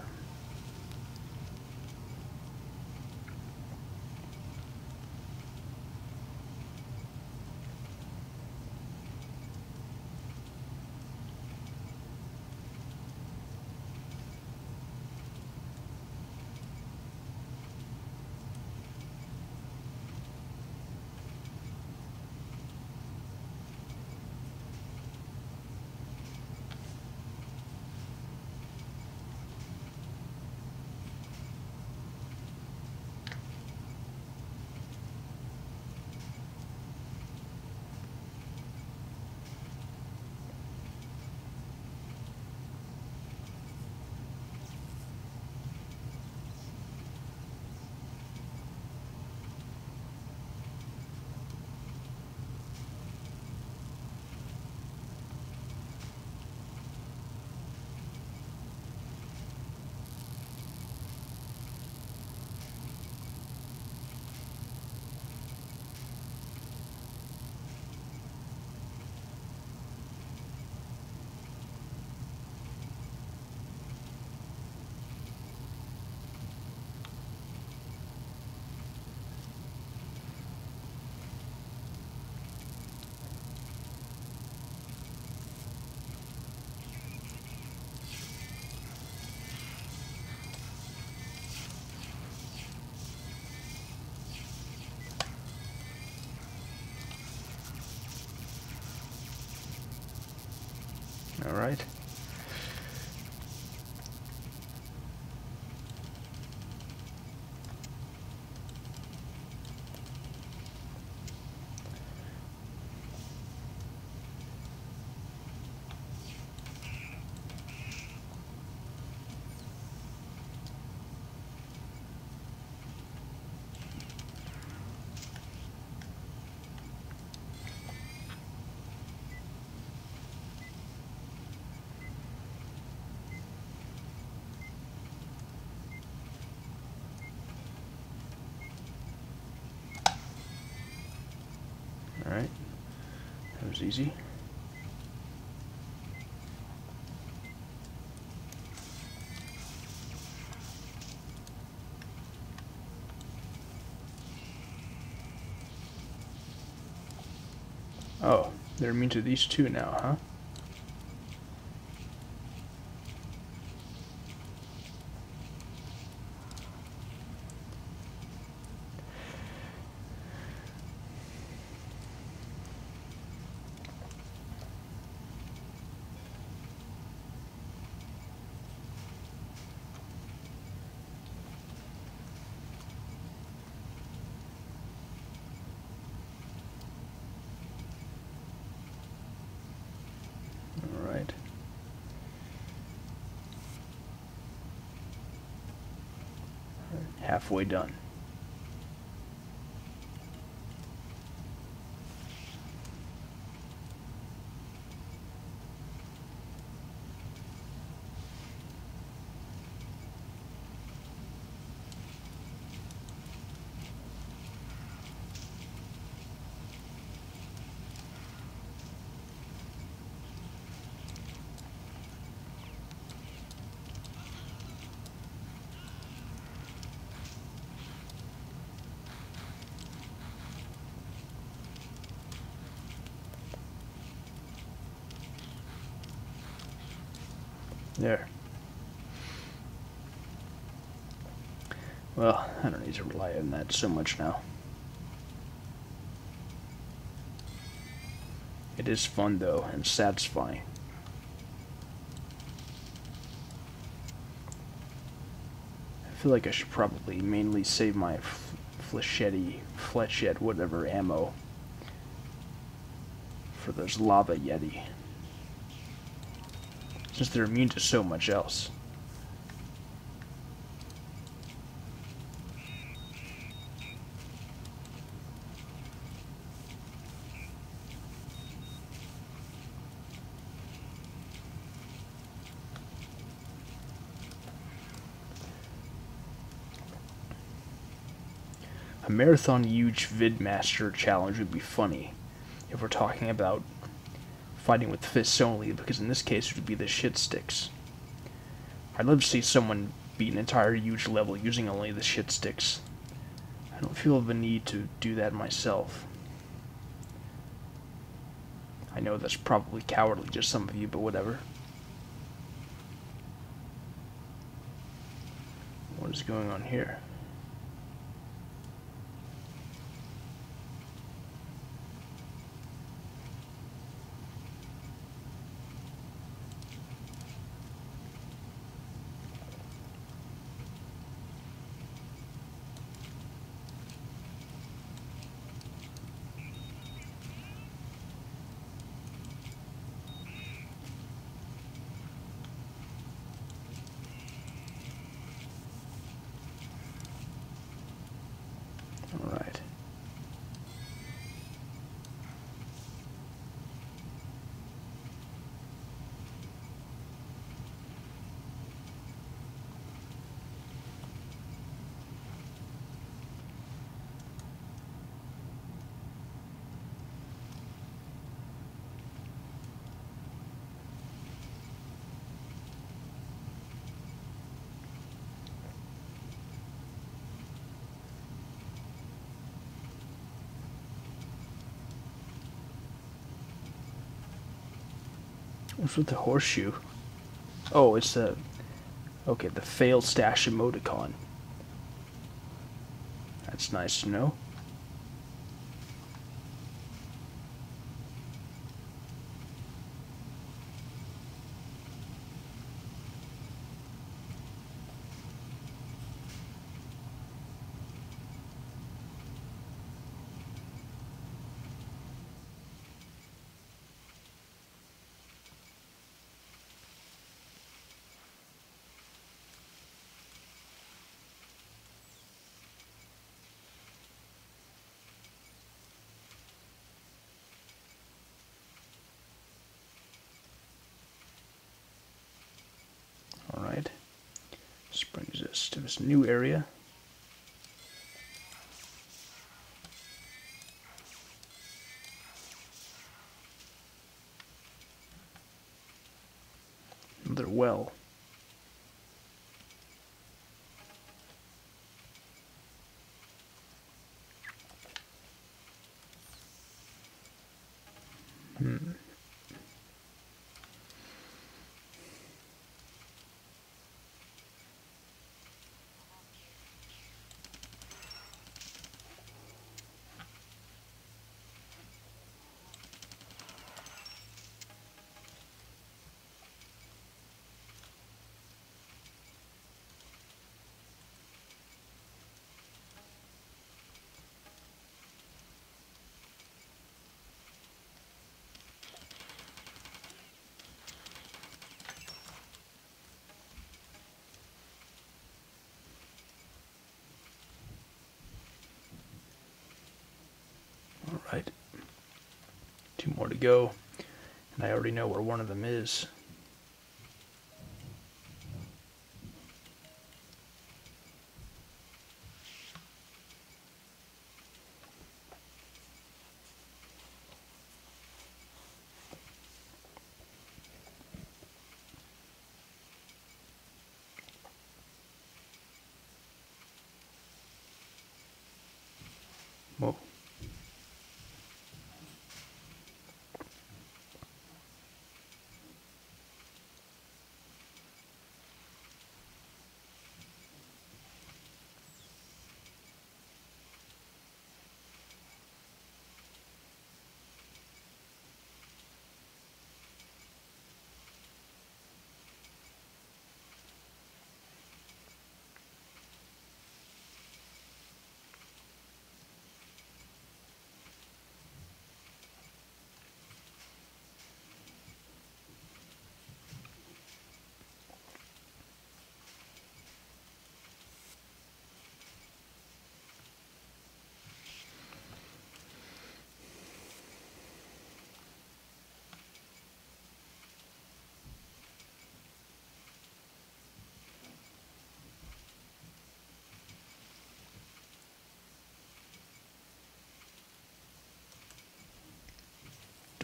Alright. Alright. That was easy. Oh, they're immune to these two now, huh? Alright. Halfway done. There. Well, I don't need to rely on that so much now. It is fun, though, and satisfying. I feel like I should probably mainly save my flechette, whatever ammo for those lava yeti, since they're immune to so much else. A Marathon Yuge Vidmaster challenge would be funny if we're talking about fighting with fists only, because in this case it would be the shit sticks. I'd love to see someone beat an entire huge level using only the shit sticks. I don't feel the need to do that myself. I know that's probably cowardly to some of you, but whatever. What is going on here? Alright. What's with the horseshoe? Oh, it's the... Okay, the failed stash emoticon. That's nice to know. this new area. Another well. Alright. 2 more to go. And I already know where one of them is. Whoa.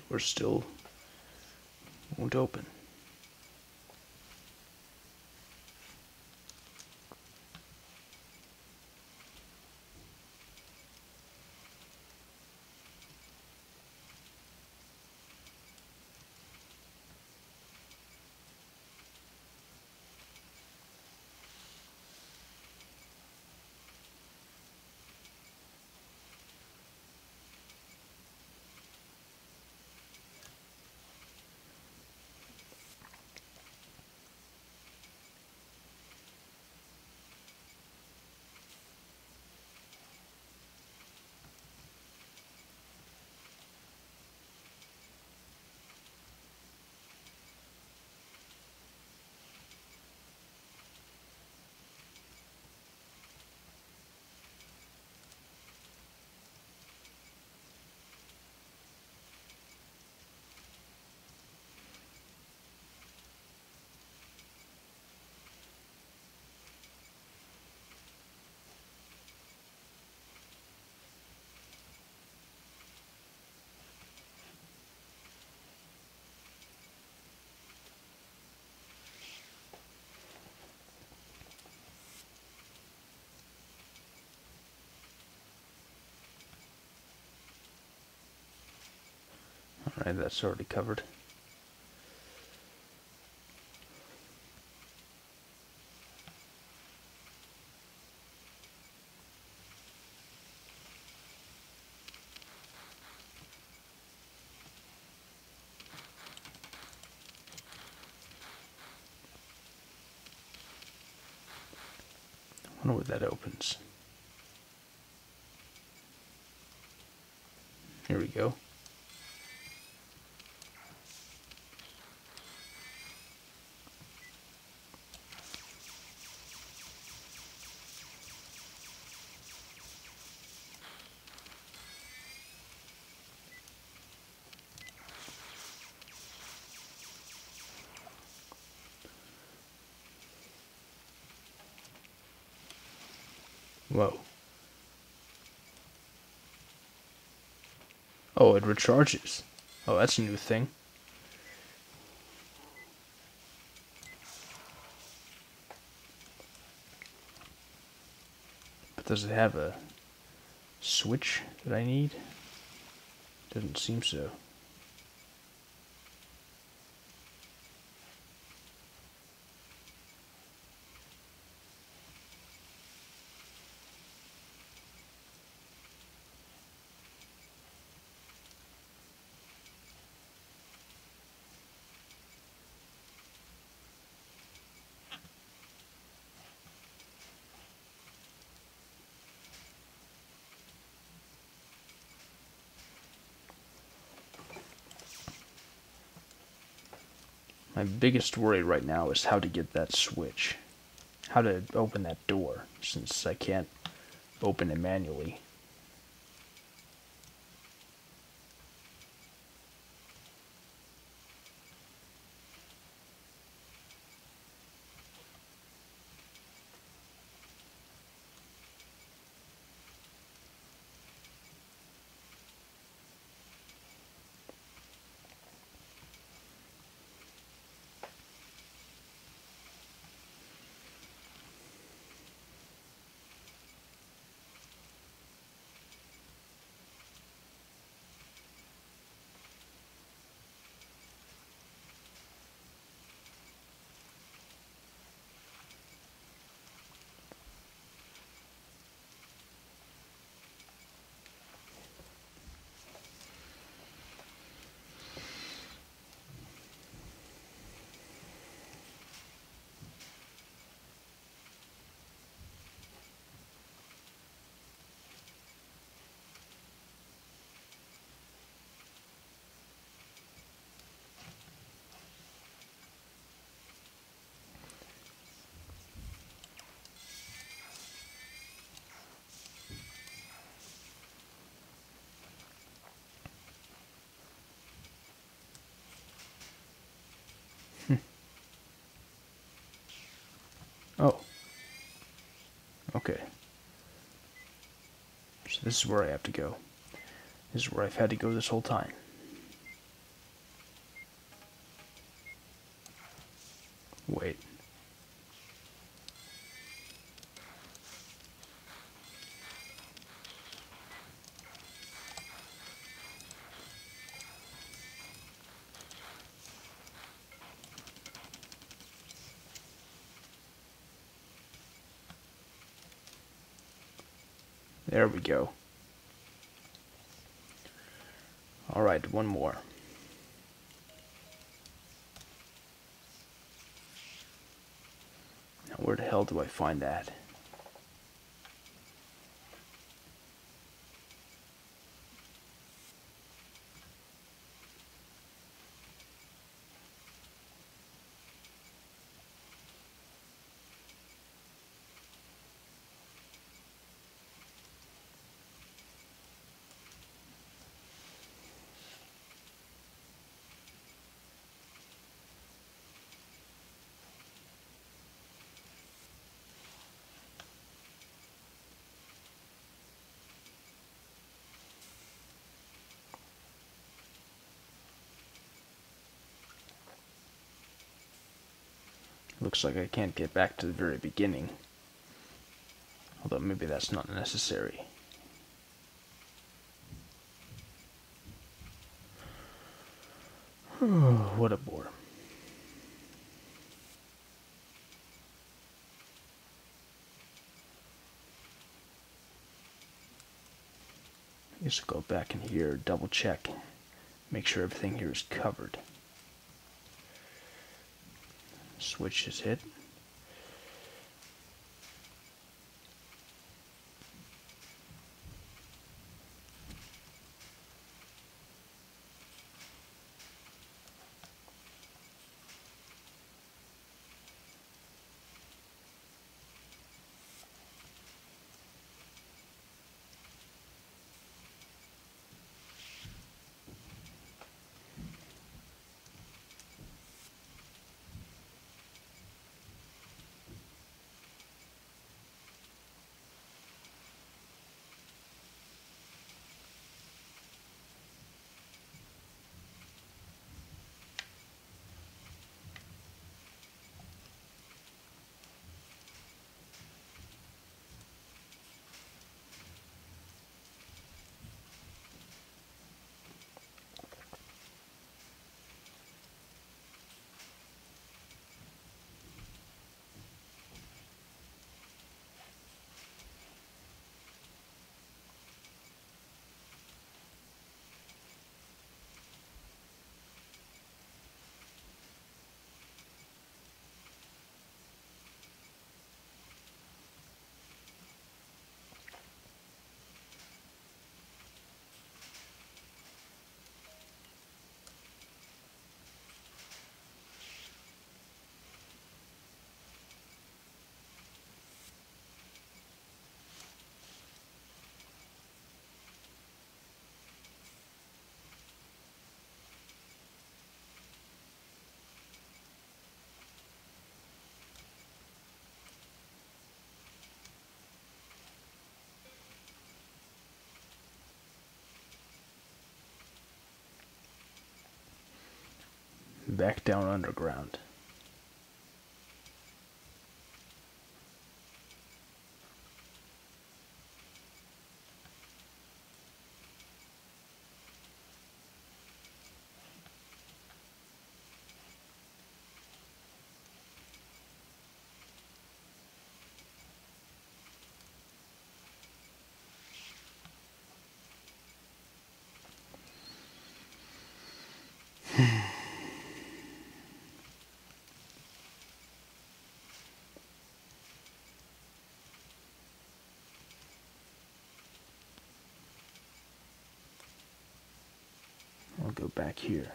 Door still won't open. Alright, that's already covered. I wonder what that opens. Here we go. Whoa. Oh, it recharges. Oh, that's a new thing. But does it have a switch that I need? Doesn't seem so. My biggest worry right now is how to get that switch. How to open that door, since I can't open it manually. Oh. Okay. So this is where I have to go. This is where I've had to go this whole time. Wait. There we go. Alright, one more. Now where the hell do I find that? Looks like I can't get back to the very beginning. Although maybe that's not necessary. What a bore. I guess I'll go back in here, double check, make sure everything here is covered. Switch is hit. back down underground. I'll go back here.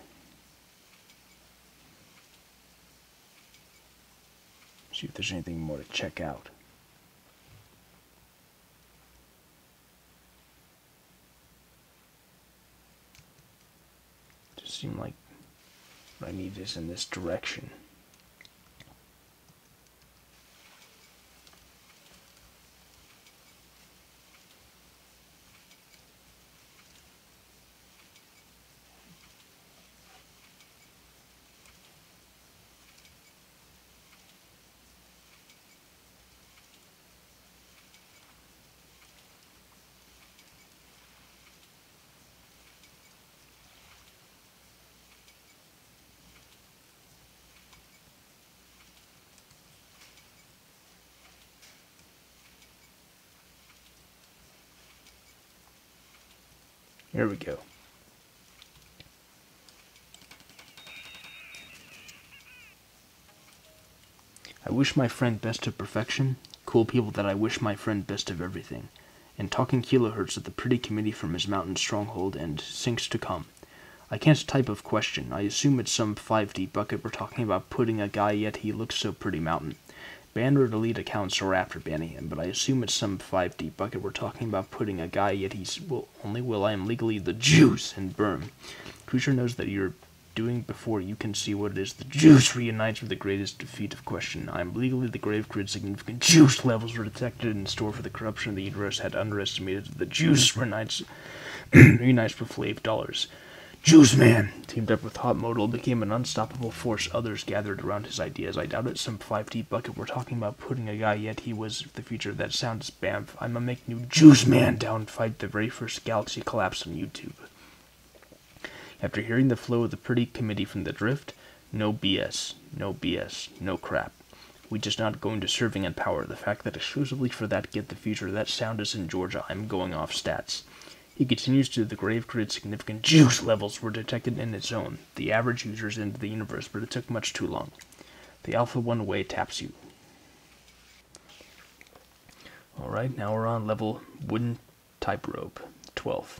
See if there's anything more to check out. Just seemed like what I need is in this direction. Here we go. I wish my friend best of perfection. Cool people that I wish my friend best of everything. And talking kilohertz at the pretty committee from his mountain stronghold and sinks to come. I can't type of question. I assume it's some 5D bucket we're talking about putting a guy yet he looks so pretty mountain. Ban or delete accounts or after banning him, but I assume it's some 5D bucket we're talking about putting a guy yet he's only will I am legally the juice and burn. Creature knows that you're doing before you can see what it is. The juice reunites with the greatest defeat of question. I am legally the grave grid. Significant juice levels were detected in store for the corruption of the universe had underestimated. The juice reunites for flave dollars. Juice Man teamed up with Hot Modal, became an unstoppable force. Others gathered around his ideas. I doubt it's some 5D bucket we're talking about putting a guy yet he was the future. That sounds spam. I'm a make new Juice Man down fight the very first galaxy collapse on YouTube. After hearing the flow of the pretty committee from the drift, no BS, no BS, no crap. We just not going to serving and power. The fact that exclusively for that get the future, that sound is in Georgia. I'm going off stats. He continues to the grave grid. Significant juice levels were detected in its own. The average users into the universe, but it took much too long. The Alpha One way taps you. Alright, now we're on level wooden tightrope, 12th.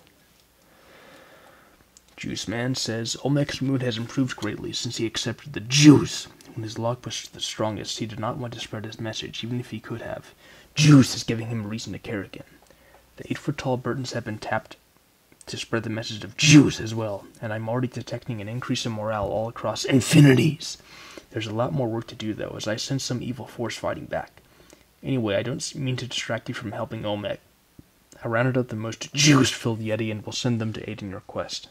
Juice Man says, Olmec's mood has improved greatly since he accepted the juice. When his luck was the strongest, he did not want to spread his message, even if he could have. Juice is giving him a reason to care again. The 8-foot-tall Burtons have been tapped to spread the message of juice as well, and I'm already detecting an increase in morale all across infinities. There's a lot more work to do, though, as I sense some evil force fighting back. Anyway, I don't mean to distract you from helping Olmec. I rounded up the most juice-filled Yeti and will send them to aid in your quest.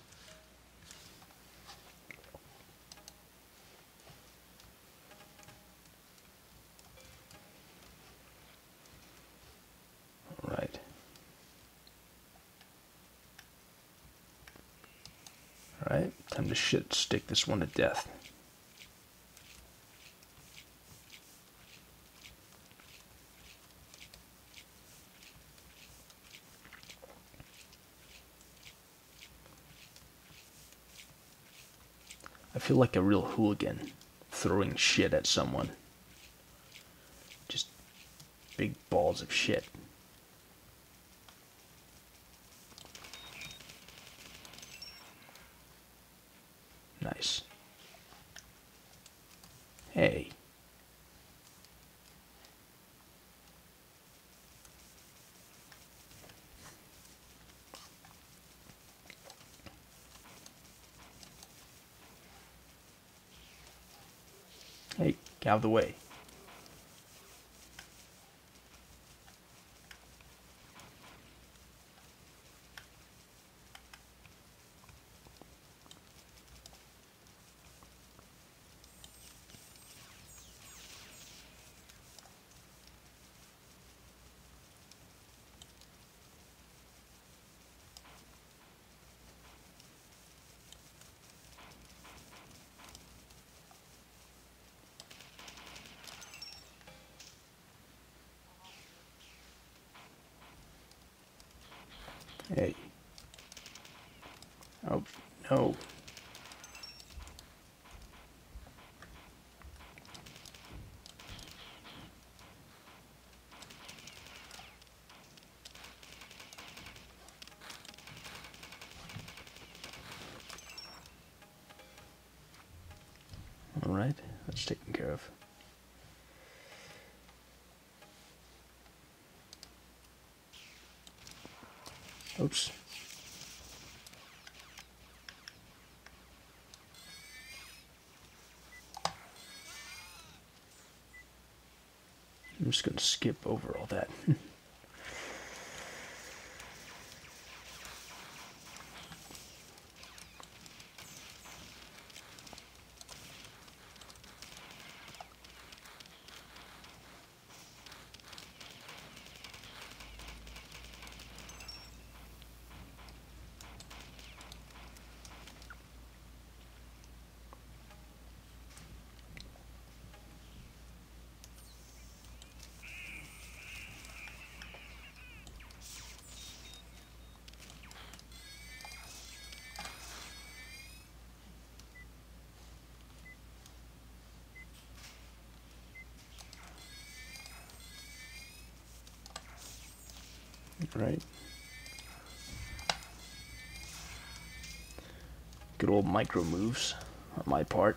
Alright. Alright, time to stick this one to death. I feel like a real hooligan throwing shit at someone. Just big balls of shit. Nice. Hey. Hey, get out of the way. Hey. Oh, no. Alright, that's taken care of. Oops. I'm just going to skip over all that. Right. Good old micro moves on my part.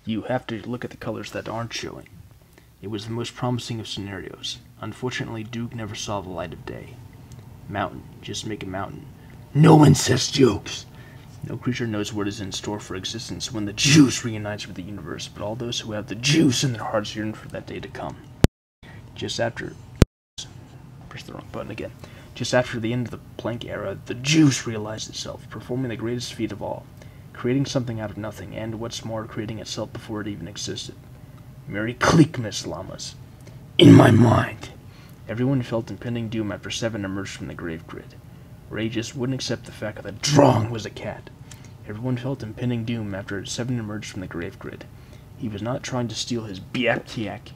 You have to look at the colors that aren't showing. It was the most promising of scenarios. Unfortunately, Duke never saw the light of day. Mountain. Just make a mountain. No incest jokes! No creature knows what is in store for existence when the juice reunites with the universe, but all those who have the juice in their hearts yearn for that day to come. Just after... Press the wrong button again. Just after the end of the Planck era, the juice realized itself, performing the greatest feat of all. Creating something out of nothing, and what's more, creating itself before it even existed. Merry Clickmas, llamas. In my mind. Everyone felt impending doom after Seven emerged from the grave grid. Ray just wouldn't accept the fact that Drong was a cat. Everyone felt impending doom after Seven emerged from the grave grid. He was not trying to steal his Biaptiak.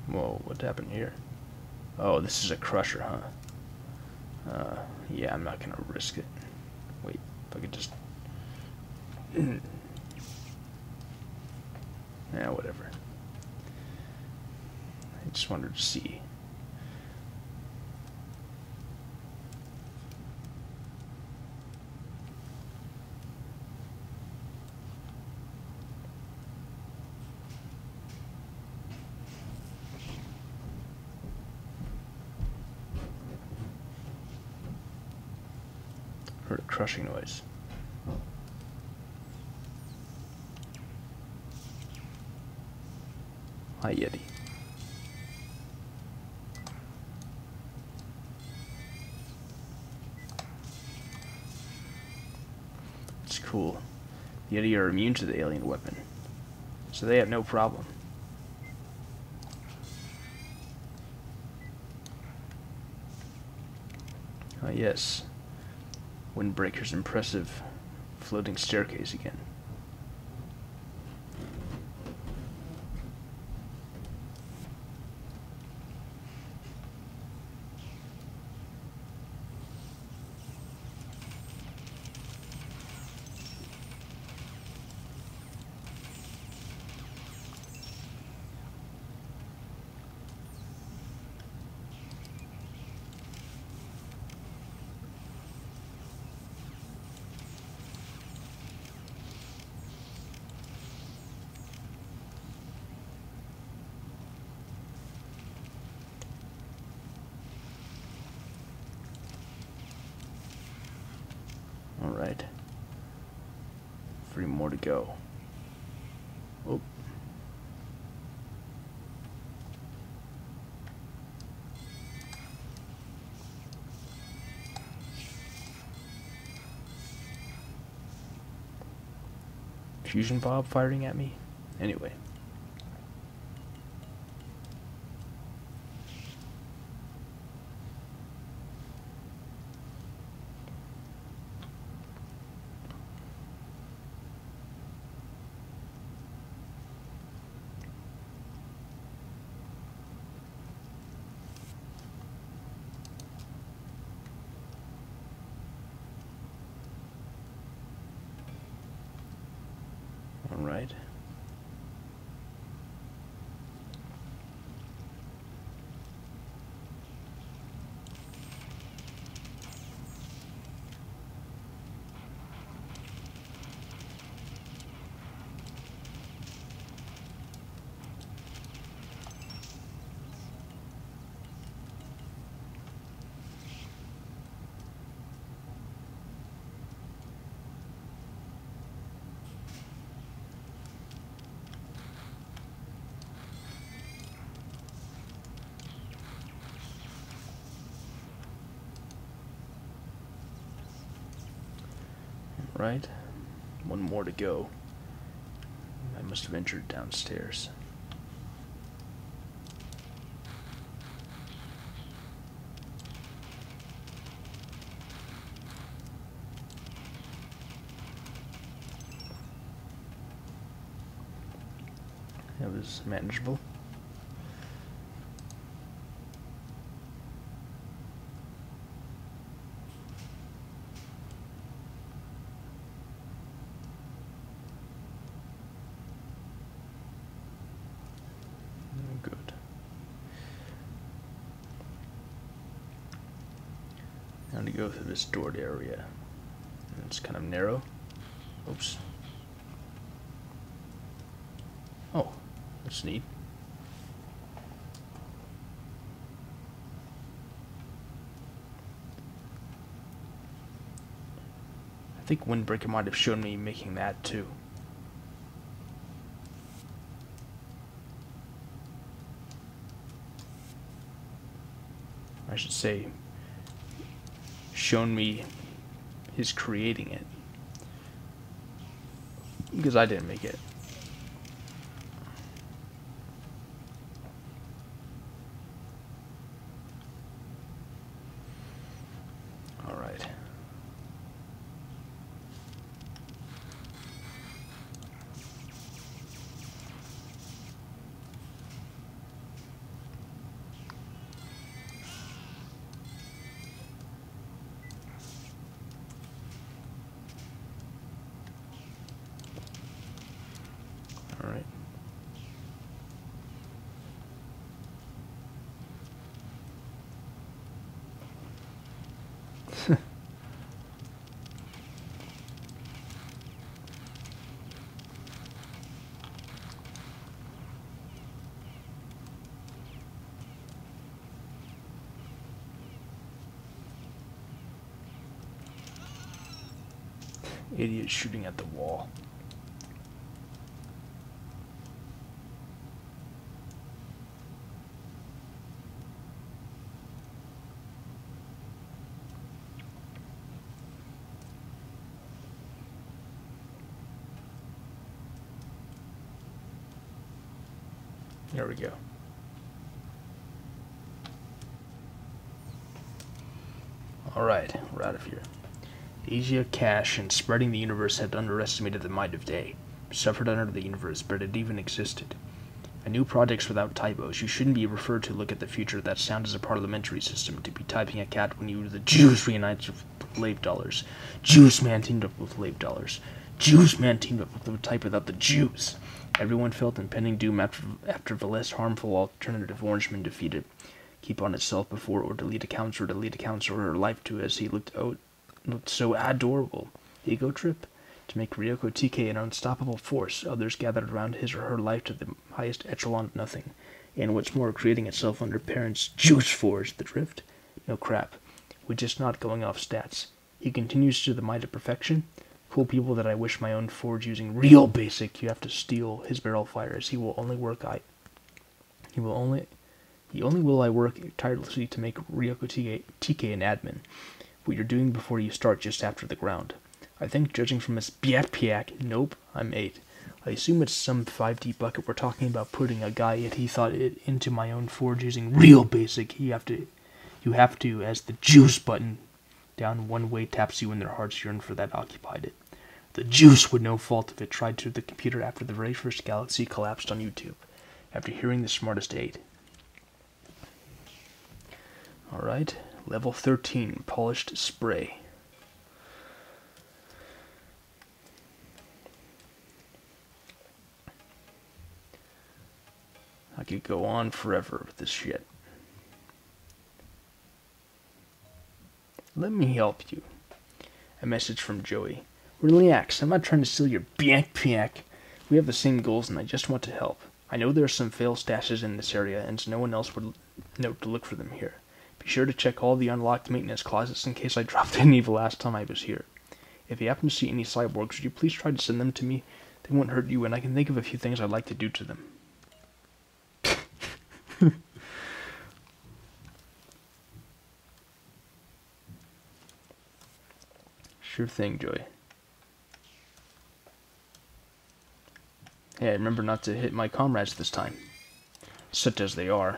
Whoa, what happened here? Oh, this is a crusher, huh? Yeah, I'm not gonna risk it. Wait, if I could just... Yeah, whatever. I just wanted to see. Heard a crushing noise. Hi, Yeti. It's cool. The Yeti are immune to the alien weapon, so they have no problem. Ah, yes. Windbreaker's impressive floating staircase again. Alright. 3 more to go. Oh. Fusion Bob firing at me? Anyway. Alright. Right? One more to go. I must have entered downstairs. That was manageable. Good. Now to go through this doored area. It's kind of narrow. Oops. Oh, that's neat. I think Windbreaker might have shown me making that too. I should say, shown me his creating it. Because I didn't make it. Alright. Alright. Idiot shooting at the wall. There we go. Alright, we're out of here. Asia, Cash, and spreading the universe had underestimated the might of day, suffered under the universe, but it even existed. I knew projects without typos. You shouldn't be referred to look at the future. That sound is a parliamentary system. To be typing a cat when you the Jews reunited with lave dollars. Jews man teamed up with lave dollars. Jews man teamed up with the type without the Jews. Everyone felt impending doom after the less harmful alternative Orangeman defeated. Keep on itself before or delete accounts or her life to as he looked so adorable. Ego trip? To make Ryoko TK an unstoppable force, others gathered around his or her life to the highest echelon of nothing. And what's more, creating itself under parents' juice forge the drift? No crap. We're just not going off stats. He continues to the might of perfection. Cool people that I wish my own forge using real basic. You have to steal his barrel fires. He only will I work tirelessly to make Ryoko TK an admin. What you're doing before you start just after the ground. I think, judging from his piak, nope, I'm 8. I assume it's some 5D bucket we're talking about putting a guy he thought it into my own forge using real basic. You have to, as the juice button down one way taps you when their hearts yearn for that occupied it. The juice would no fault if it tried to the computer after the very first galaxy collapsed on YouTube. After hearing the smartest 8. Alright, level 13, polished spray. I could go on forever with this shit. Let me help you. A message from Joey. Relax, I'm not trying to steal your piak. We have the same goals and I just want to help. I know there are some fail stashes in this area and no one else would know to look for them here. Be sure to check all the unlocked maintenance closets in case I dropped any the last time I was here. If you happen to see any cyborgs, would you please try to send them to me? They won't hurt you and I can think of a few things I'd like to do to them. Sure thing, Joey. Hey, remember not to hit my comrades this time. Such as they are.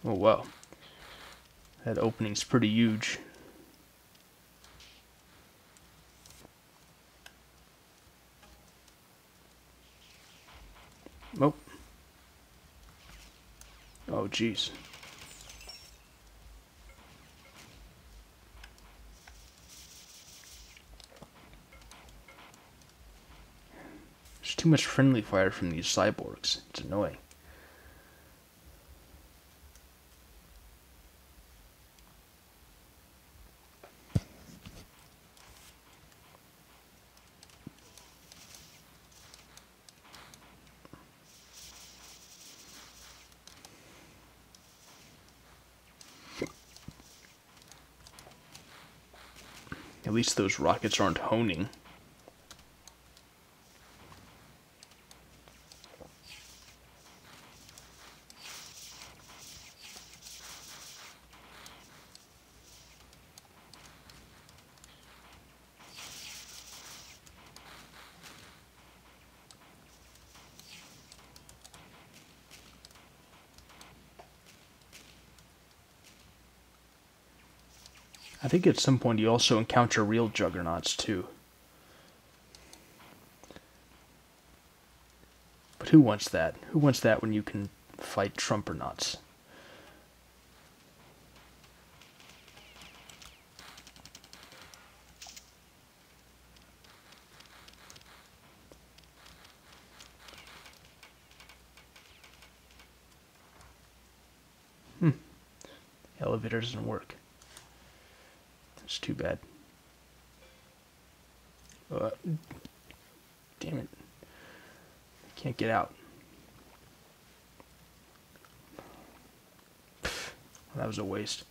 Oh, wow. That opening's pretty huge. Oh. Oh, jeez. There's too much friendly fire from these cyborgs. It's annoying. At least those rockets aren't honing. I think at some point you also encounter real juggernauts too. But who wants that? Who wants that when you can fight Trumpernauts? Elevator doesn't work. It's too bad. Damn it. I can't get out. That was a waste.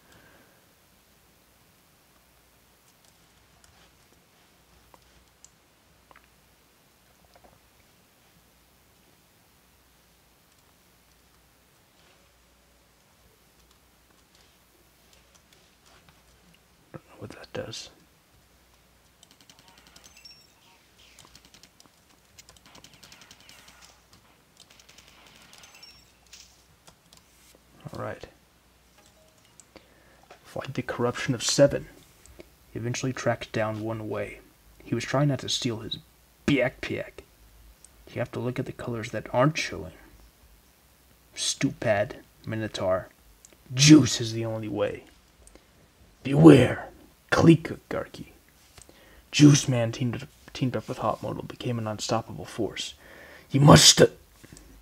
Don't know what that does. Alright. Fight the corruption of 7. He eventually tracked down one way. He was trying not to steal his piak. You have to look at the colors that aren't showing. Stupid, Minotaur. Juice is the only way. Beware, Klikagarki. Juice Man teamed up with Hot Modal, became an unstoppable force. You must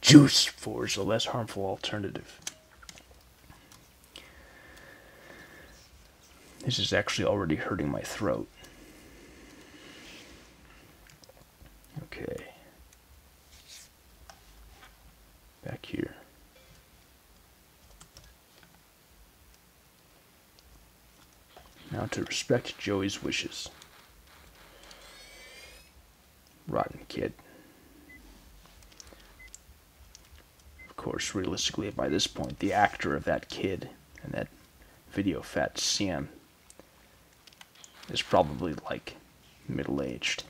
Juice forge a less harmful alternative. This is actually already hurting my throat. Okay. Back here. Now to respect Joey's wishes. Rotten kid. Of course, realistically, by this point, the actor of that kid And that video fat Sam is probably like middle-aged.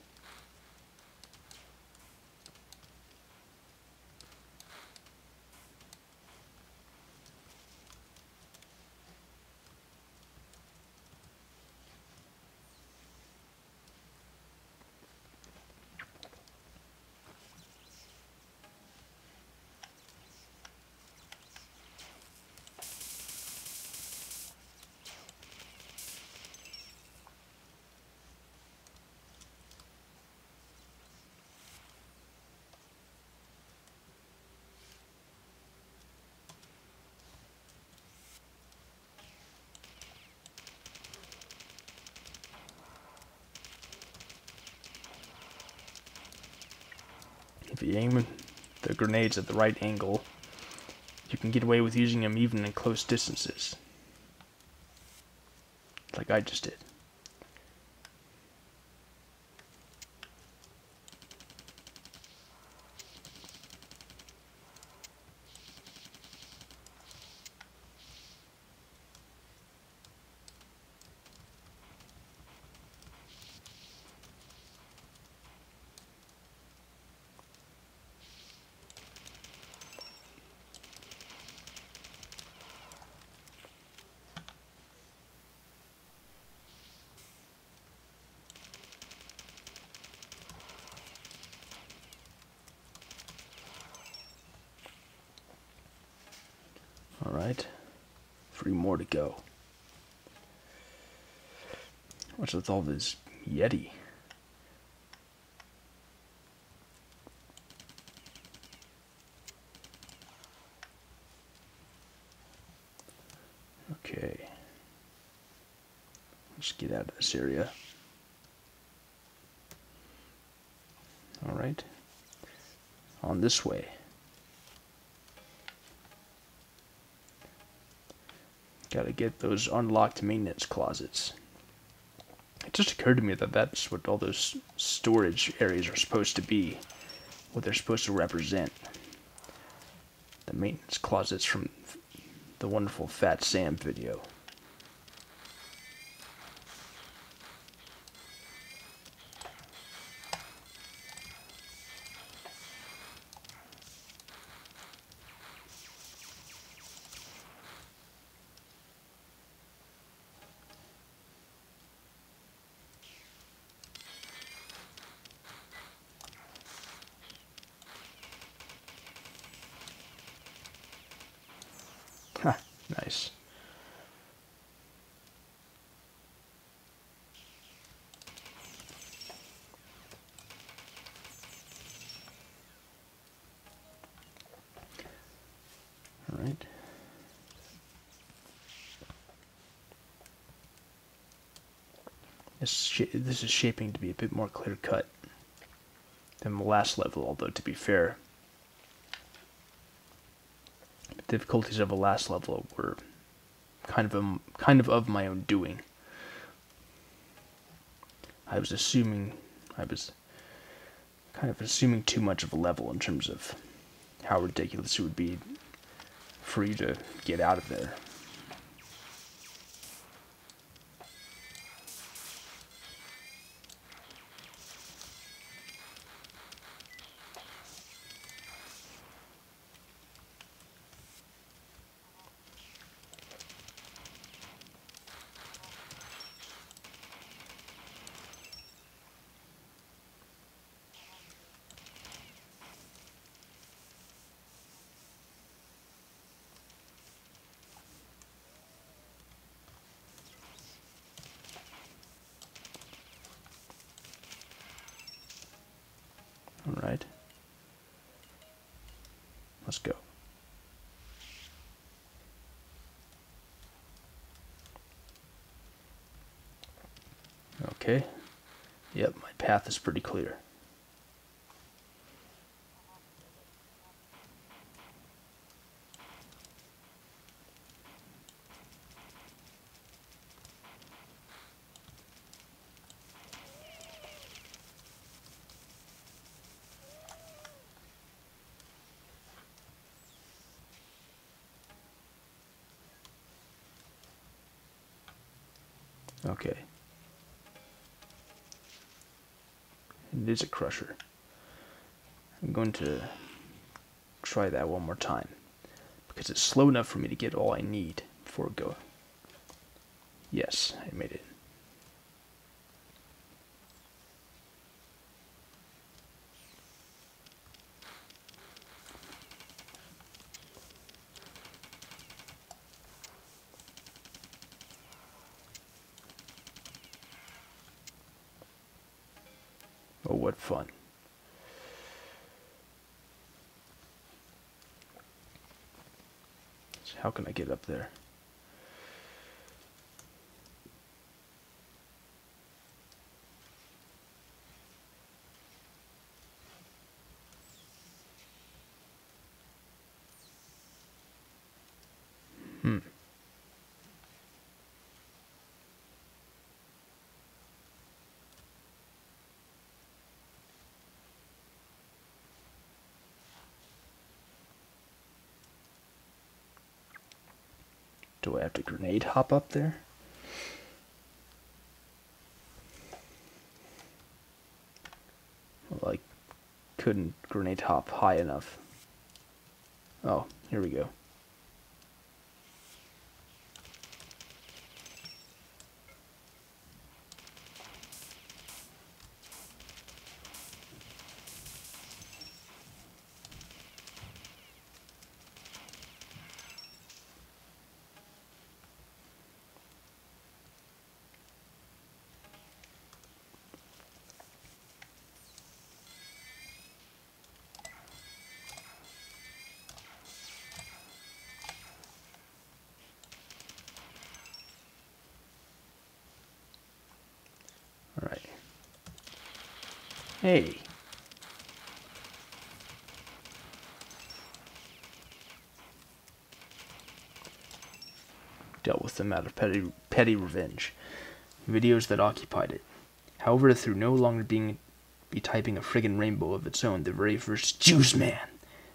If you aim the grenades at the right angle, you can get away with using them even in close distances. Like I just did. Alright, 3 more to go. What's with all this Yeti? Okay. Let's get out of this area. Alright. On this way. Gotta get those unlocked maintenance closets. It just occurred to me that that's what all those storage areas are supposed to be. What they're supposed to represent. The maintenance closets from the wonderful Fat Sam video. Ha, nice. All right. This is shaping to be a bit more clear-cut than the last level, although to be fair, the difficulties of the last level were kind of my own doing. I was kind of assuming too much of a level in terms of how ridiculous it would be for you to get out of there. Alright. Let's go. Okay. Yep, my path is pretty clear. Okay. It is a crusher. I'm going to try that one more time, because it's slow enough for me to get all I need before go. Yes, I made it. Oh, what fun. So how can I get up there? Do I have to grenade hop up there? Well, I couldn't grenade hop high enough. Oh, here we go. Alright. Hey. Dealt with them out of petty revenge. Videos that occupied it. However, through no longer be typing a friggin' rainbow of its own, the very first Juice Man.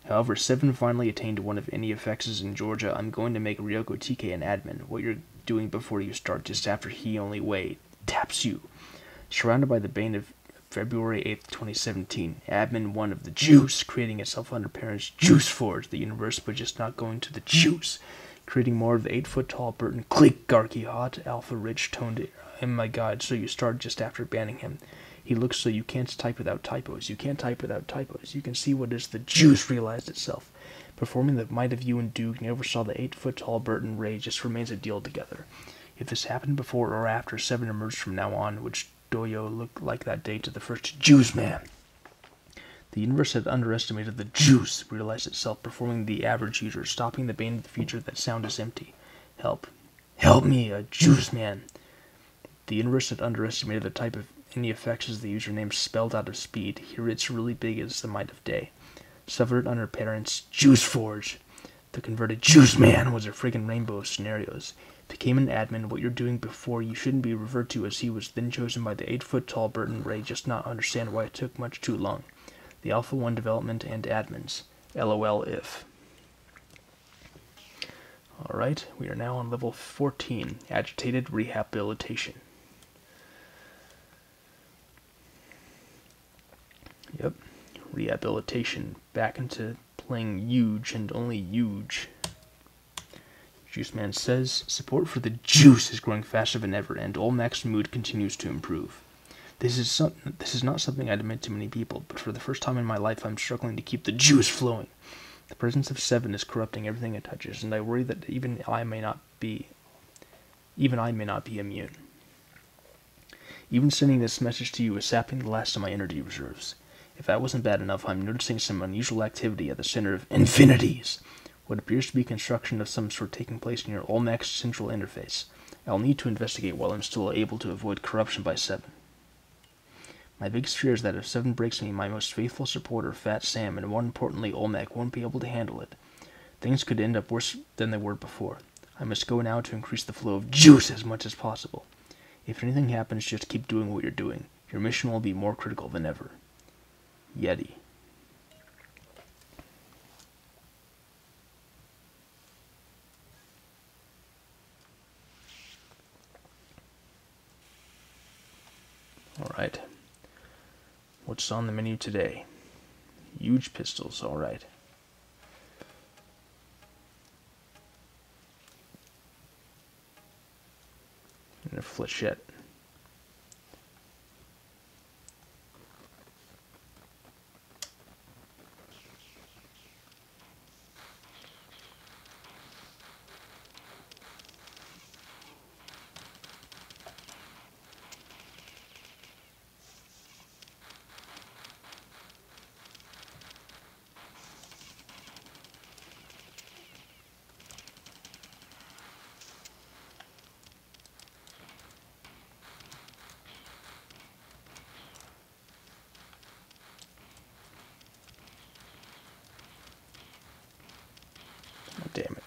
However, 7 finally attained one of any effects in Georgia. I'm going to make Ryoko TK an admin. What you're doing before you start, just after he only way taps you. Surrounded by the bane of February 8th, 2017, admin 1 of the Juice, creating itself under parents Juice Forge, the universe, but just not going to the Juice. Creating more of the 8-foot-tall Burton Click-Garky hot, alpha-rich toned. Oh my god, so you start just after banning him. He looks so you can't type without typos. You can't type without typos. You can see what is the Juice realized itself. Performing the might of you and Duke, never saw the 8-foot-tall Burton Ray, just remains a deal together. If this happened before or after 7 emerged from now on, which Doyo look like that day to the first Juice Man? The universe had underestimated the Juice, realized itself, performing the average user, stopping the bane of the future. That sound is empty. Help. Help me, a Juice Man. The universe had underestimated the type of any effects as the username spelled out of speed. Here it's really big as the might of day. Suffered under parents Juice Forge. The converted Juice Man was a friggin' rainbow of scenarios. Became an admin. What you're doing before you shouldn't be referred to as he was then chosen by the 8-foot-tall Burton Ray. Just not understand why it took much too long. The Alpha 1 development and admins. LOL if. Alright, we are now on level 14. Agitated Rehabilitation. Yep. Rehabilitation. Back into playing Yuge and only Yuge. Juice Man says, support for the Juice is growing faster than ever, and Olmec's mood continues to improve. This is not something I'd admit to many people, but for the first time in my life I'm struggling to keep the Juice flowing. The presence of 7 is corrupting everything it touches, and I worry that even I may not be immune. Even sending this message to you is sapping the last of my energy reserves. If that wasn't bad enough, I'm noticing some unusual activity at the center of infinities. What appears to be construction of some sort taking place near Olmec's central interface. I'll need to investigate while I'm still able to avoid corruption by 7. My biggest fear is that if 7 breaks me, my most faithful supporter, Fat Sam, and more importantly, Olmec, won't be able to handle it. Things could end up worse than they were before. I must go now to increase the flow of Juice as much as possible. If anything happens, just keep doing what you're doing. Your mission will be more critical than ever. Yeti. What's on the menu today? Huge pistols, alright. And a flechette. Oh, damn it.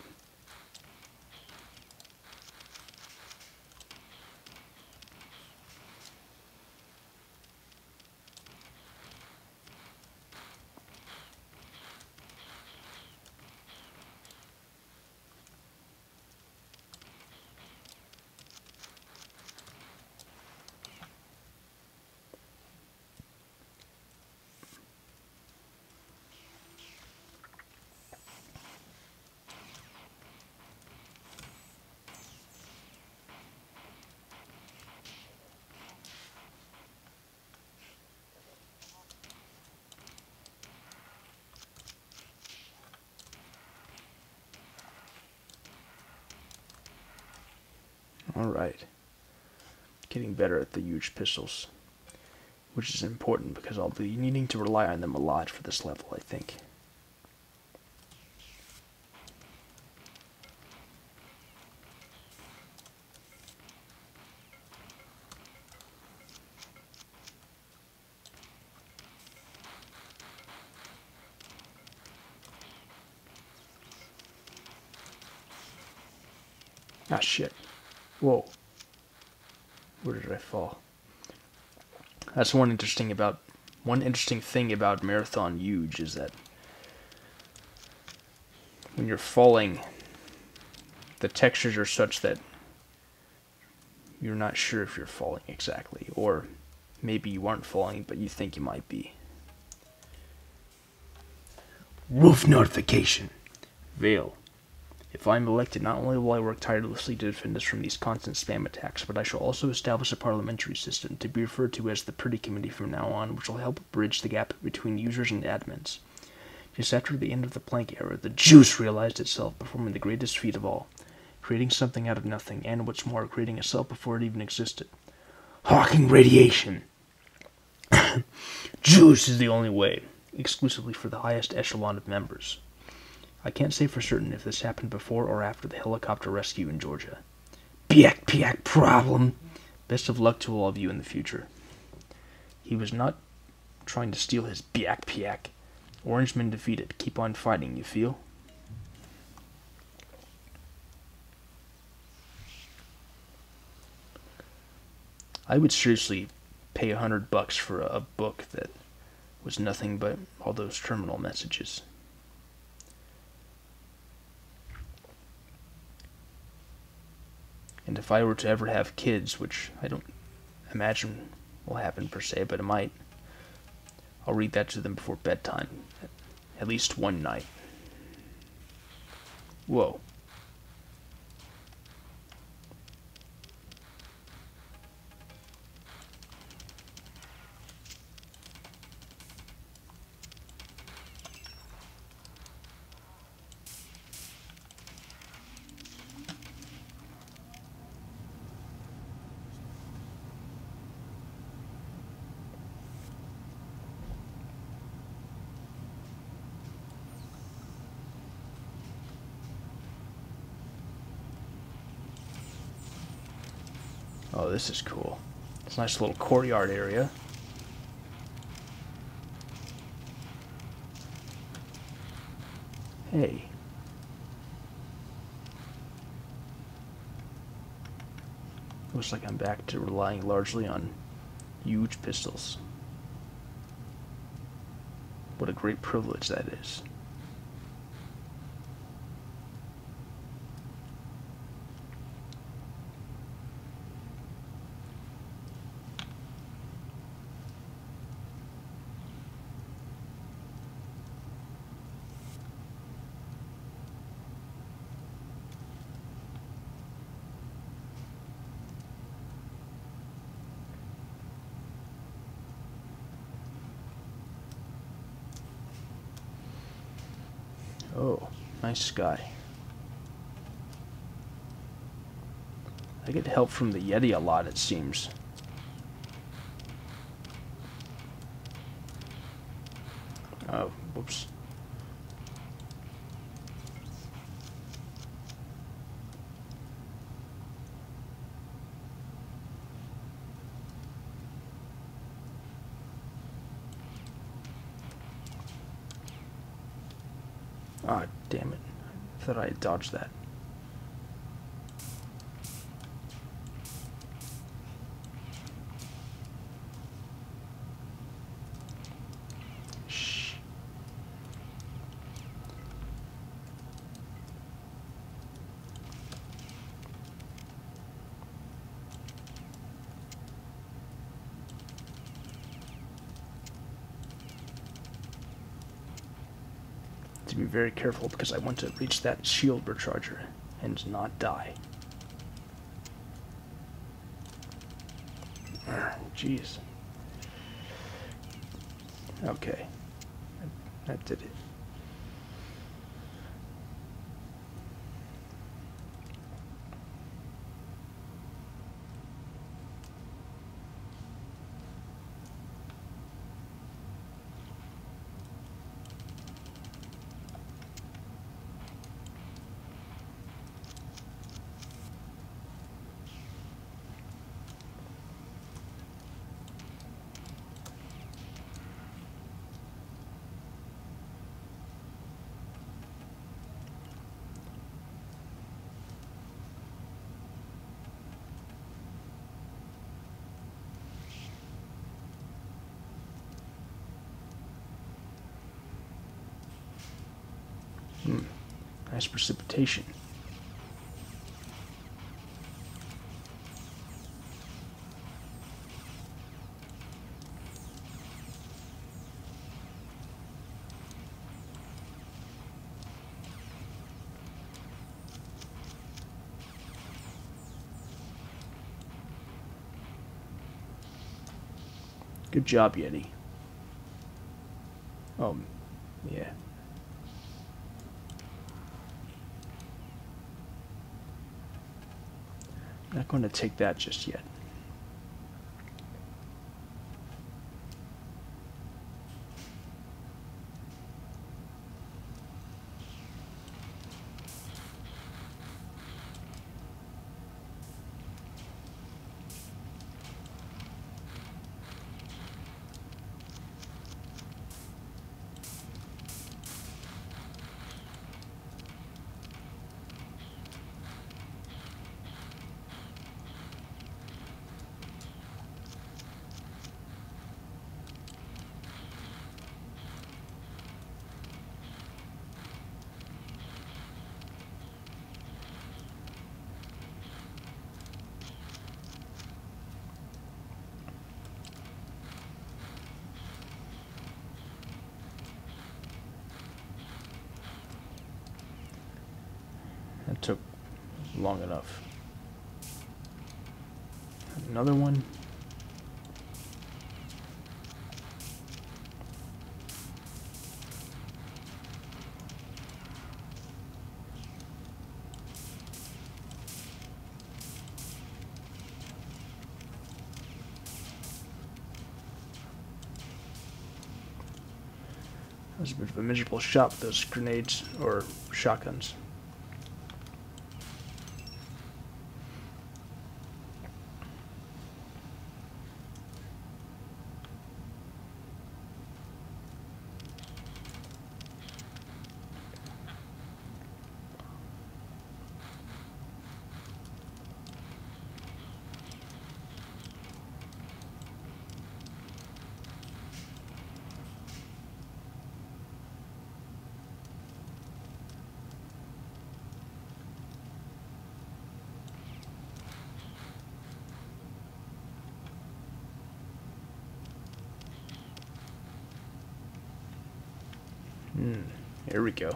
Alright. Getting better at the huge pistols. Which is important because I'll be needing to rely on them a lot for this level, I think. Ah, shit. Whoa. Where did I fall? That's one interesting thing about Mararthon Yuge is that when you're falling, the textures are such that you're not sure if you're falling exactly, or maybe you aren't falling, but you think you might be. Wolf notification. Vale. If I am elected, not only will I work tirelessly to defend us from these constant spam attacks, but I shall also establish a parliamentary system, to be referred to as the Pretty Committee from now on, which will help bridge the gap between users and admins. Just after the end of the Plank era, the juice realized itself, performing the greatest feat of all, creating something out of nothing, and what's more, creating a self before it even existed. Hawking radiation! Juice is the only way, exclusively for the highest echelon of members. I can't say for certain if this happened before or after the helicopter rescue in Georgia. Piak problem! Best of luck to all of you in the future. He was not trying to steal his piak. Orangemen defeated. Keep on fighting, you feel? I would seriously pay $100 for a book that was nothing but all those terminal messages. And if I were to ever have kids, which I don't imagine will happen per se, but it might, I'll read that to them before bedtime, at least one night. Whoa. Oh, this is cool. It's a nice little courtyard area. Hey. Looks like I'm back to relying largely on huge pistols. What a great privilege that is. Oh, nice sky. I get help from the Yeti a lot, it seems. Oh, whoops. Ah, damn it. I thought I had dodged that. Shh. To be very careful because I want to reach that shield recharger and not die. Jeez. Okay. That did it. Nice precipitation. Good job, Yeti. Oh, yeah. Not going to take that just yet. That took long enough. Another one. That was a bit of a miserable shot with those grenades or shotguns. Here we go.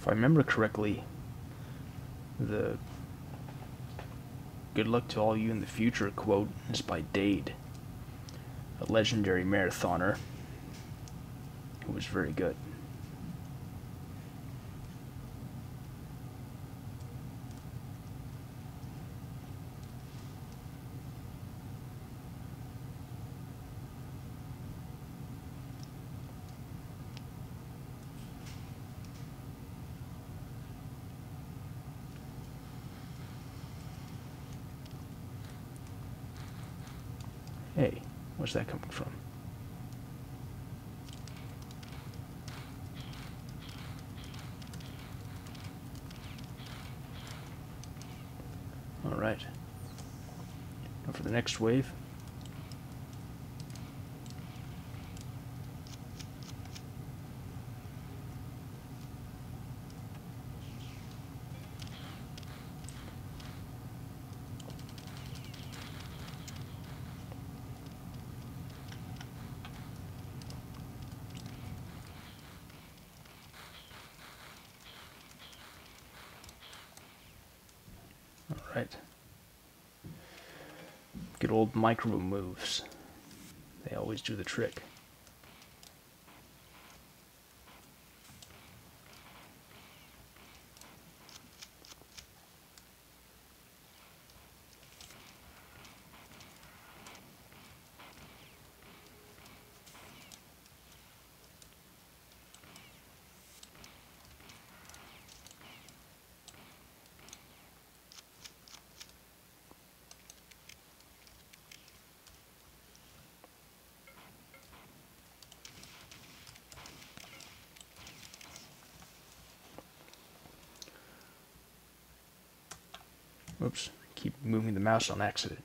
If I remember correctly, the "good luck to all you in the future" quote is by Dade, a legendary marathoner who was very good. Hey, where's that coming from? Alright. Now for the next wave. Alright. Good old micro moves. They always do the trick. Oops, keep moving the mouse on accident.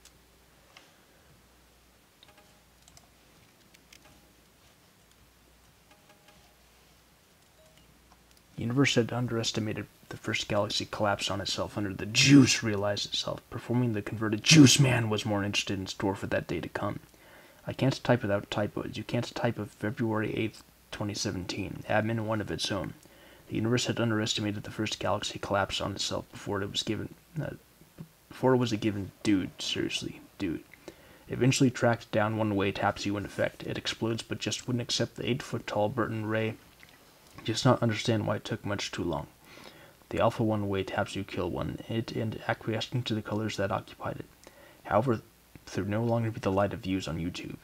The universe had underestimated the first galaxy collapsed on itself under the juice realized itself. Performing the converted juice man was more interested in store for that day to come. I can't type without typos. You can't type of February 8th, 2017. Admin one of its own. The universe had underestimated the first galaxy collapsed on itself before it was a given dude. Seriously, dude. Eventually tracked down one way taps you in effect. It explodes but just wouldn't accept the 8-foot tall Burton Ray. Just not understand why it took much too long. The Alpha one way taps you kill one, it and acquiescing to the colors that occupied it. However, there no longer be the light of views on YouTube.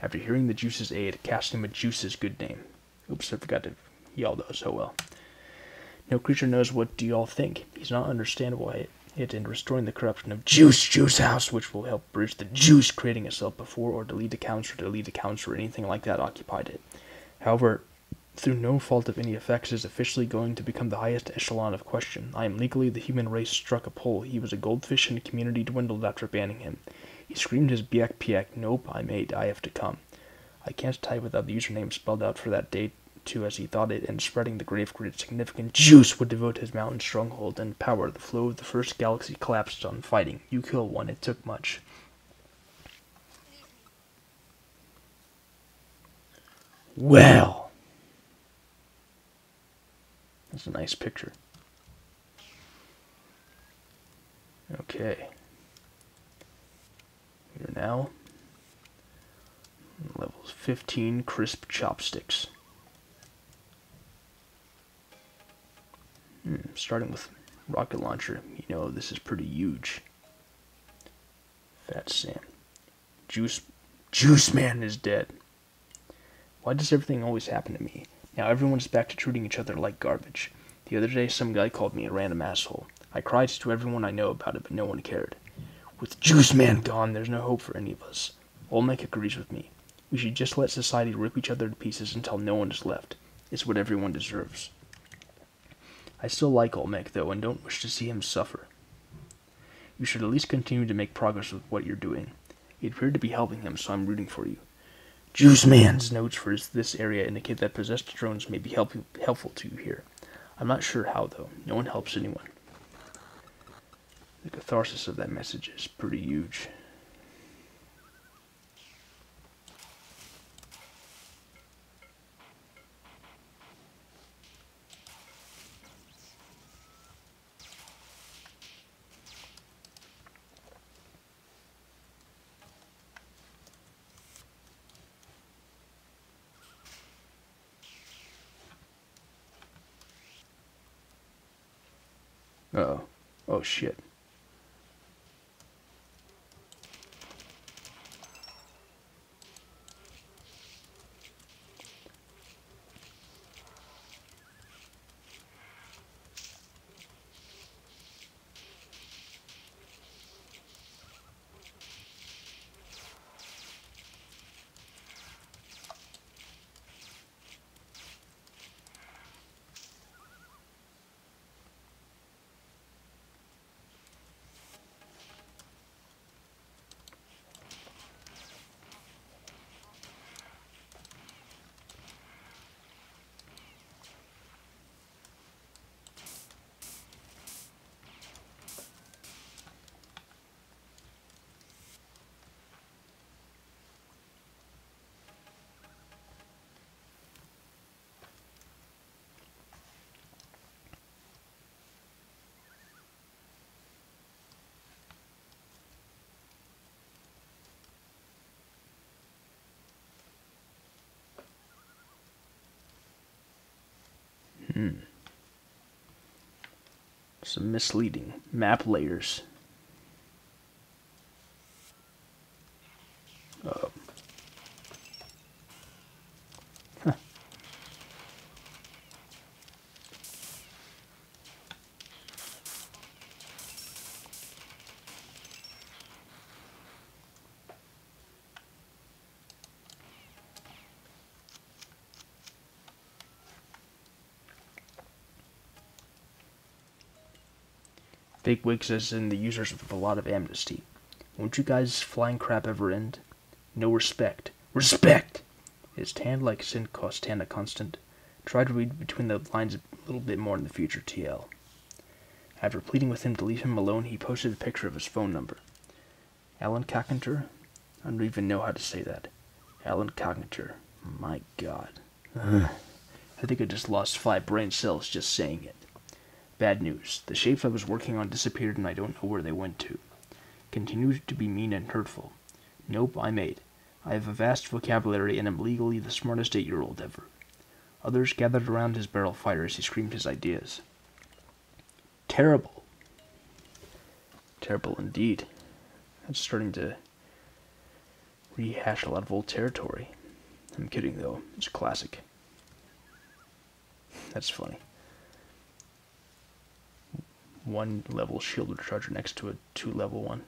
After hearing the Juice's aid, cast him a Juice's good name. Oops, I forgot to yell those, oh well. No creature knows what do y'all think. He's not understandable it and restoring the corruption of Juice House, which will help bridge the juice creating itself before or delete accounts or anything like that occupied it. However, through no fault of any effects, is officially going to become the highest echelon of question. I am legally the human race struck a pole. He was a goldfish and the community dwindled after banning him. He screamed his biak piak. Nope, I have to come. I can't type without the username spelled out for that date, too, as he thought it, and spreading the grave grid significant juice would devote his mountain stronghold and power. The flow of the first galaxy collapsed on fighting. You kill one, it took much. Well, that's a nice picture. Okay. We are now levels 15 crisp chopsticks. Starting with rocket launcher. You know this is pretty huge. Fat Sam. Juice Man is dead. Why does everything always happen to me? Now everyone's back to treating each other like garbage. The other day some guy called me a random asshole. I cried to everyone I know about it, but no one cared. With Juice Man gone, there's no hope for any of us. Olmec agrees with me. We should just let society rip each other to pieces until no one is left. It's what everyone deserves. I still like Olmec, though, and don't wish to see him suffer. You should at least continue to make progress with what you're doing. You appear to be helping him, so I'm rooting for you. Juice Man's notes for this area indicate that possessed drones may be helpful to you here. I'm not sure how, though. No one helps anyone. The catharsis of that message is pretty huge. Uh-oh. Oh, shit. Some misleading map layers. Uh, Big Wig says in the users with a lot of amnesty. Won't you guys flying crap ever end? No respect. Respect! Is Tan like sin cost Tan a constant? Try to read between the lines a little bit more in the future, TL. After pleading with him to leave him alone, he posted a picture of his phone number. Alan Carpenter? I don't even know how to say that. Alan Carpenter. My god. I think I just lost 5 brain cells just saying it. Bad news. The shapes I was working on disappeared and I don't know where they went to. Continued to be mean and hurtful. Nope, I'm 8. I have a vast vocabulary and am legally the smartest 8-year-old ever. Others gathered around his barrel fire as he screamed his ideas. Terrible. Terrible indeed. That's starting to rehash a lot of old territory. I'm kidding though, it's a classic. That's funny. 1-level shield recharger next to a 2-level one.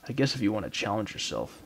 I guess if you want to challenge yourself.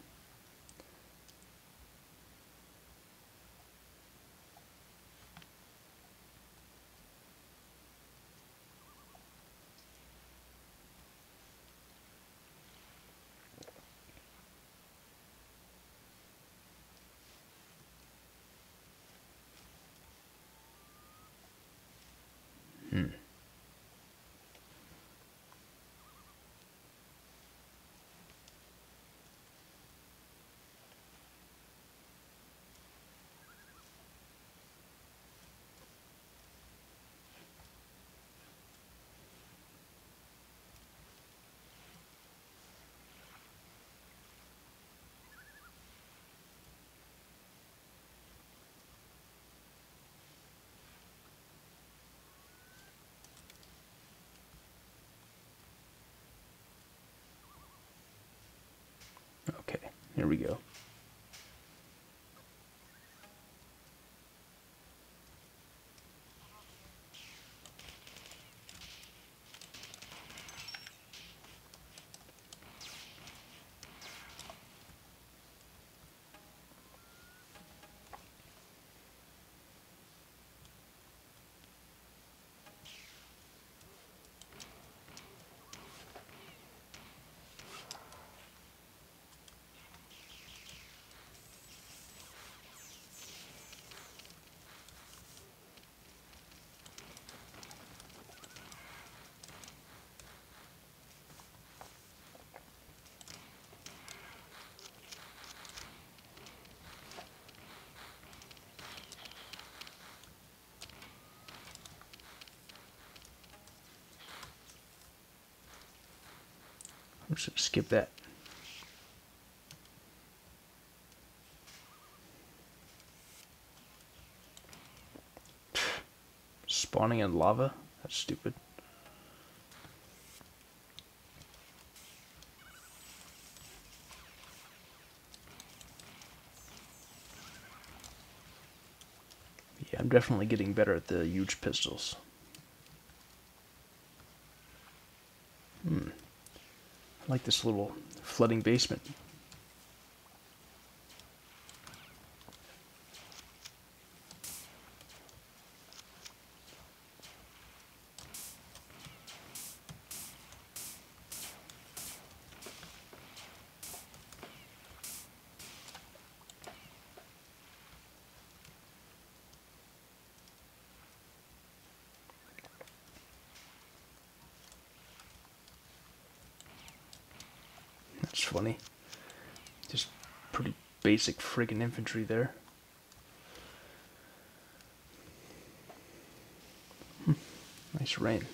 Okay, here we go. I'm just going to skip that. Spawning in lava? That's stupid. Yeah, I'm definitely getting better at the huge pistols. I like this little flooding basement. That's funny. Just pretty basic friggin' infantry there. Nice rain.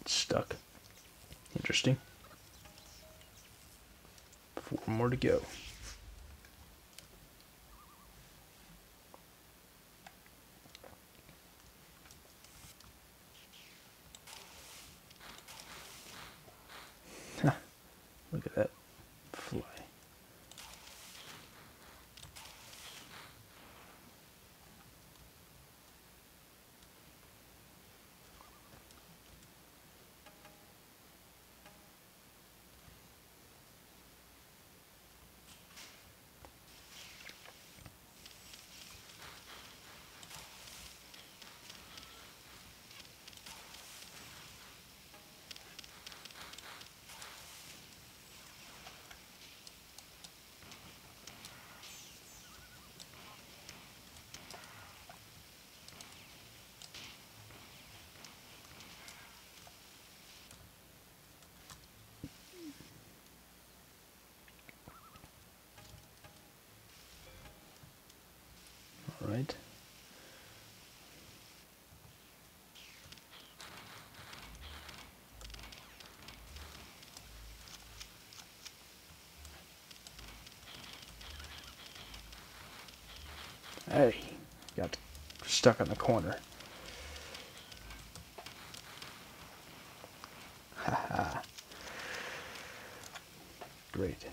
It's stuck. Interesting. 4 more to go. Look at that fly. All right. Hey, got stuck on the corner. Haha. Great.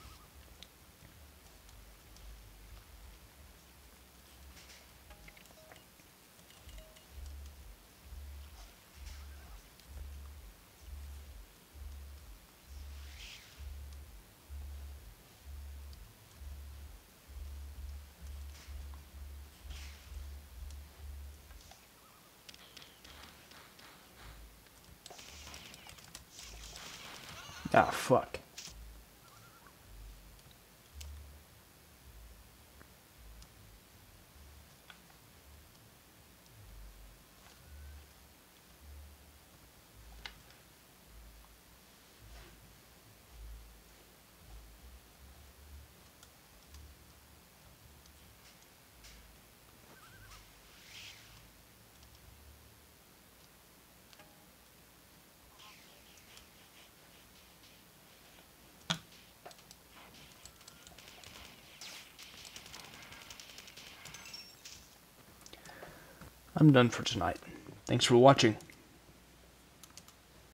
Ah, fuck. I'm done for tonight. Thanks for watching.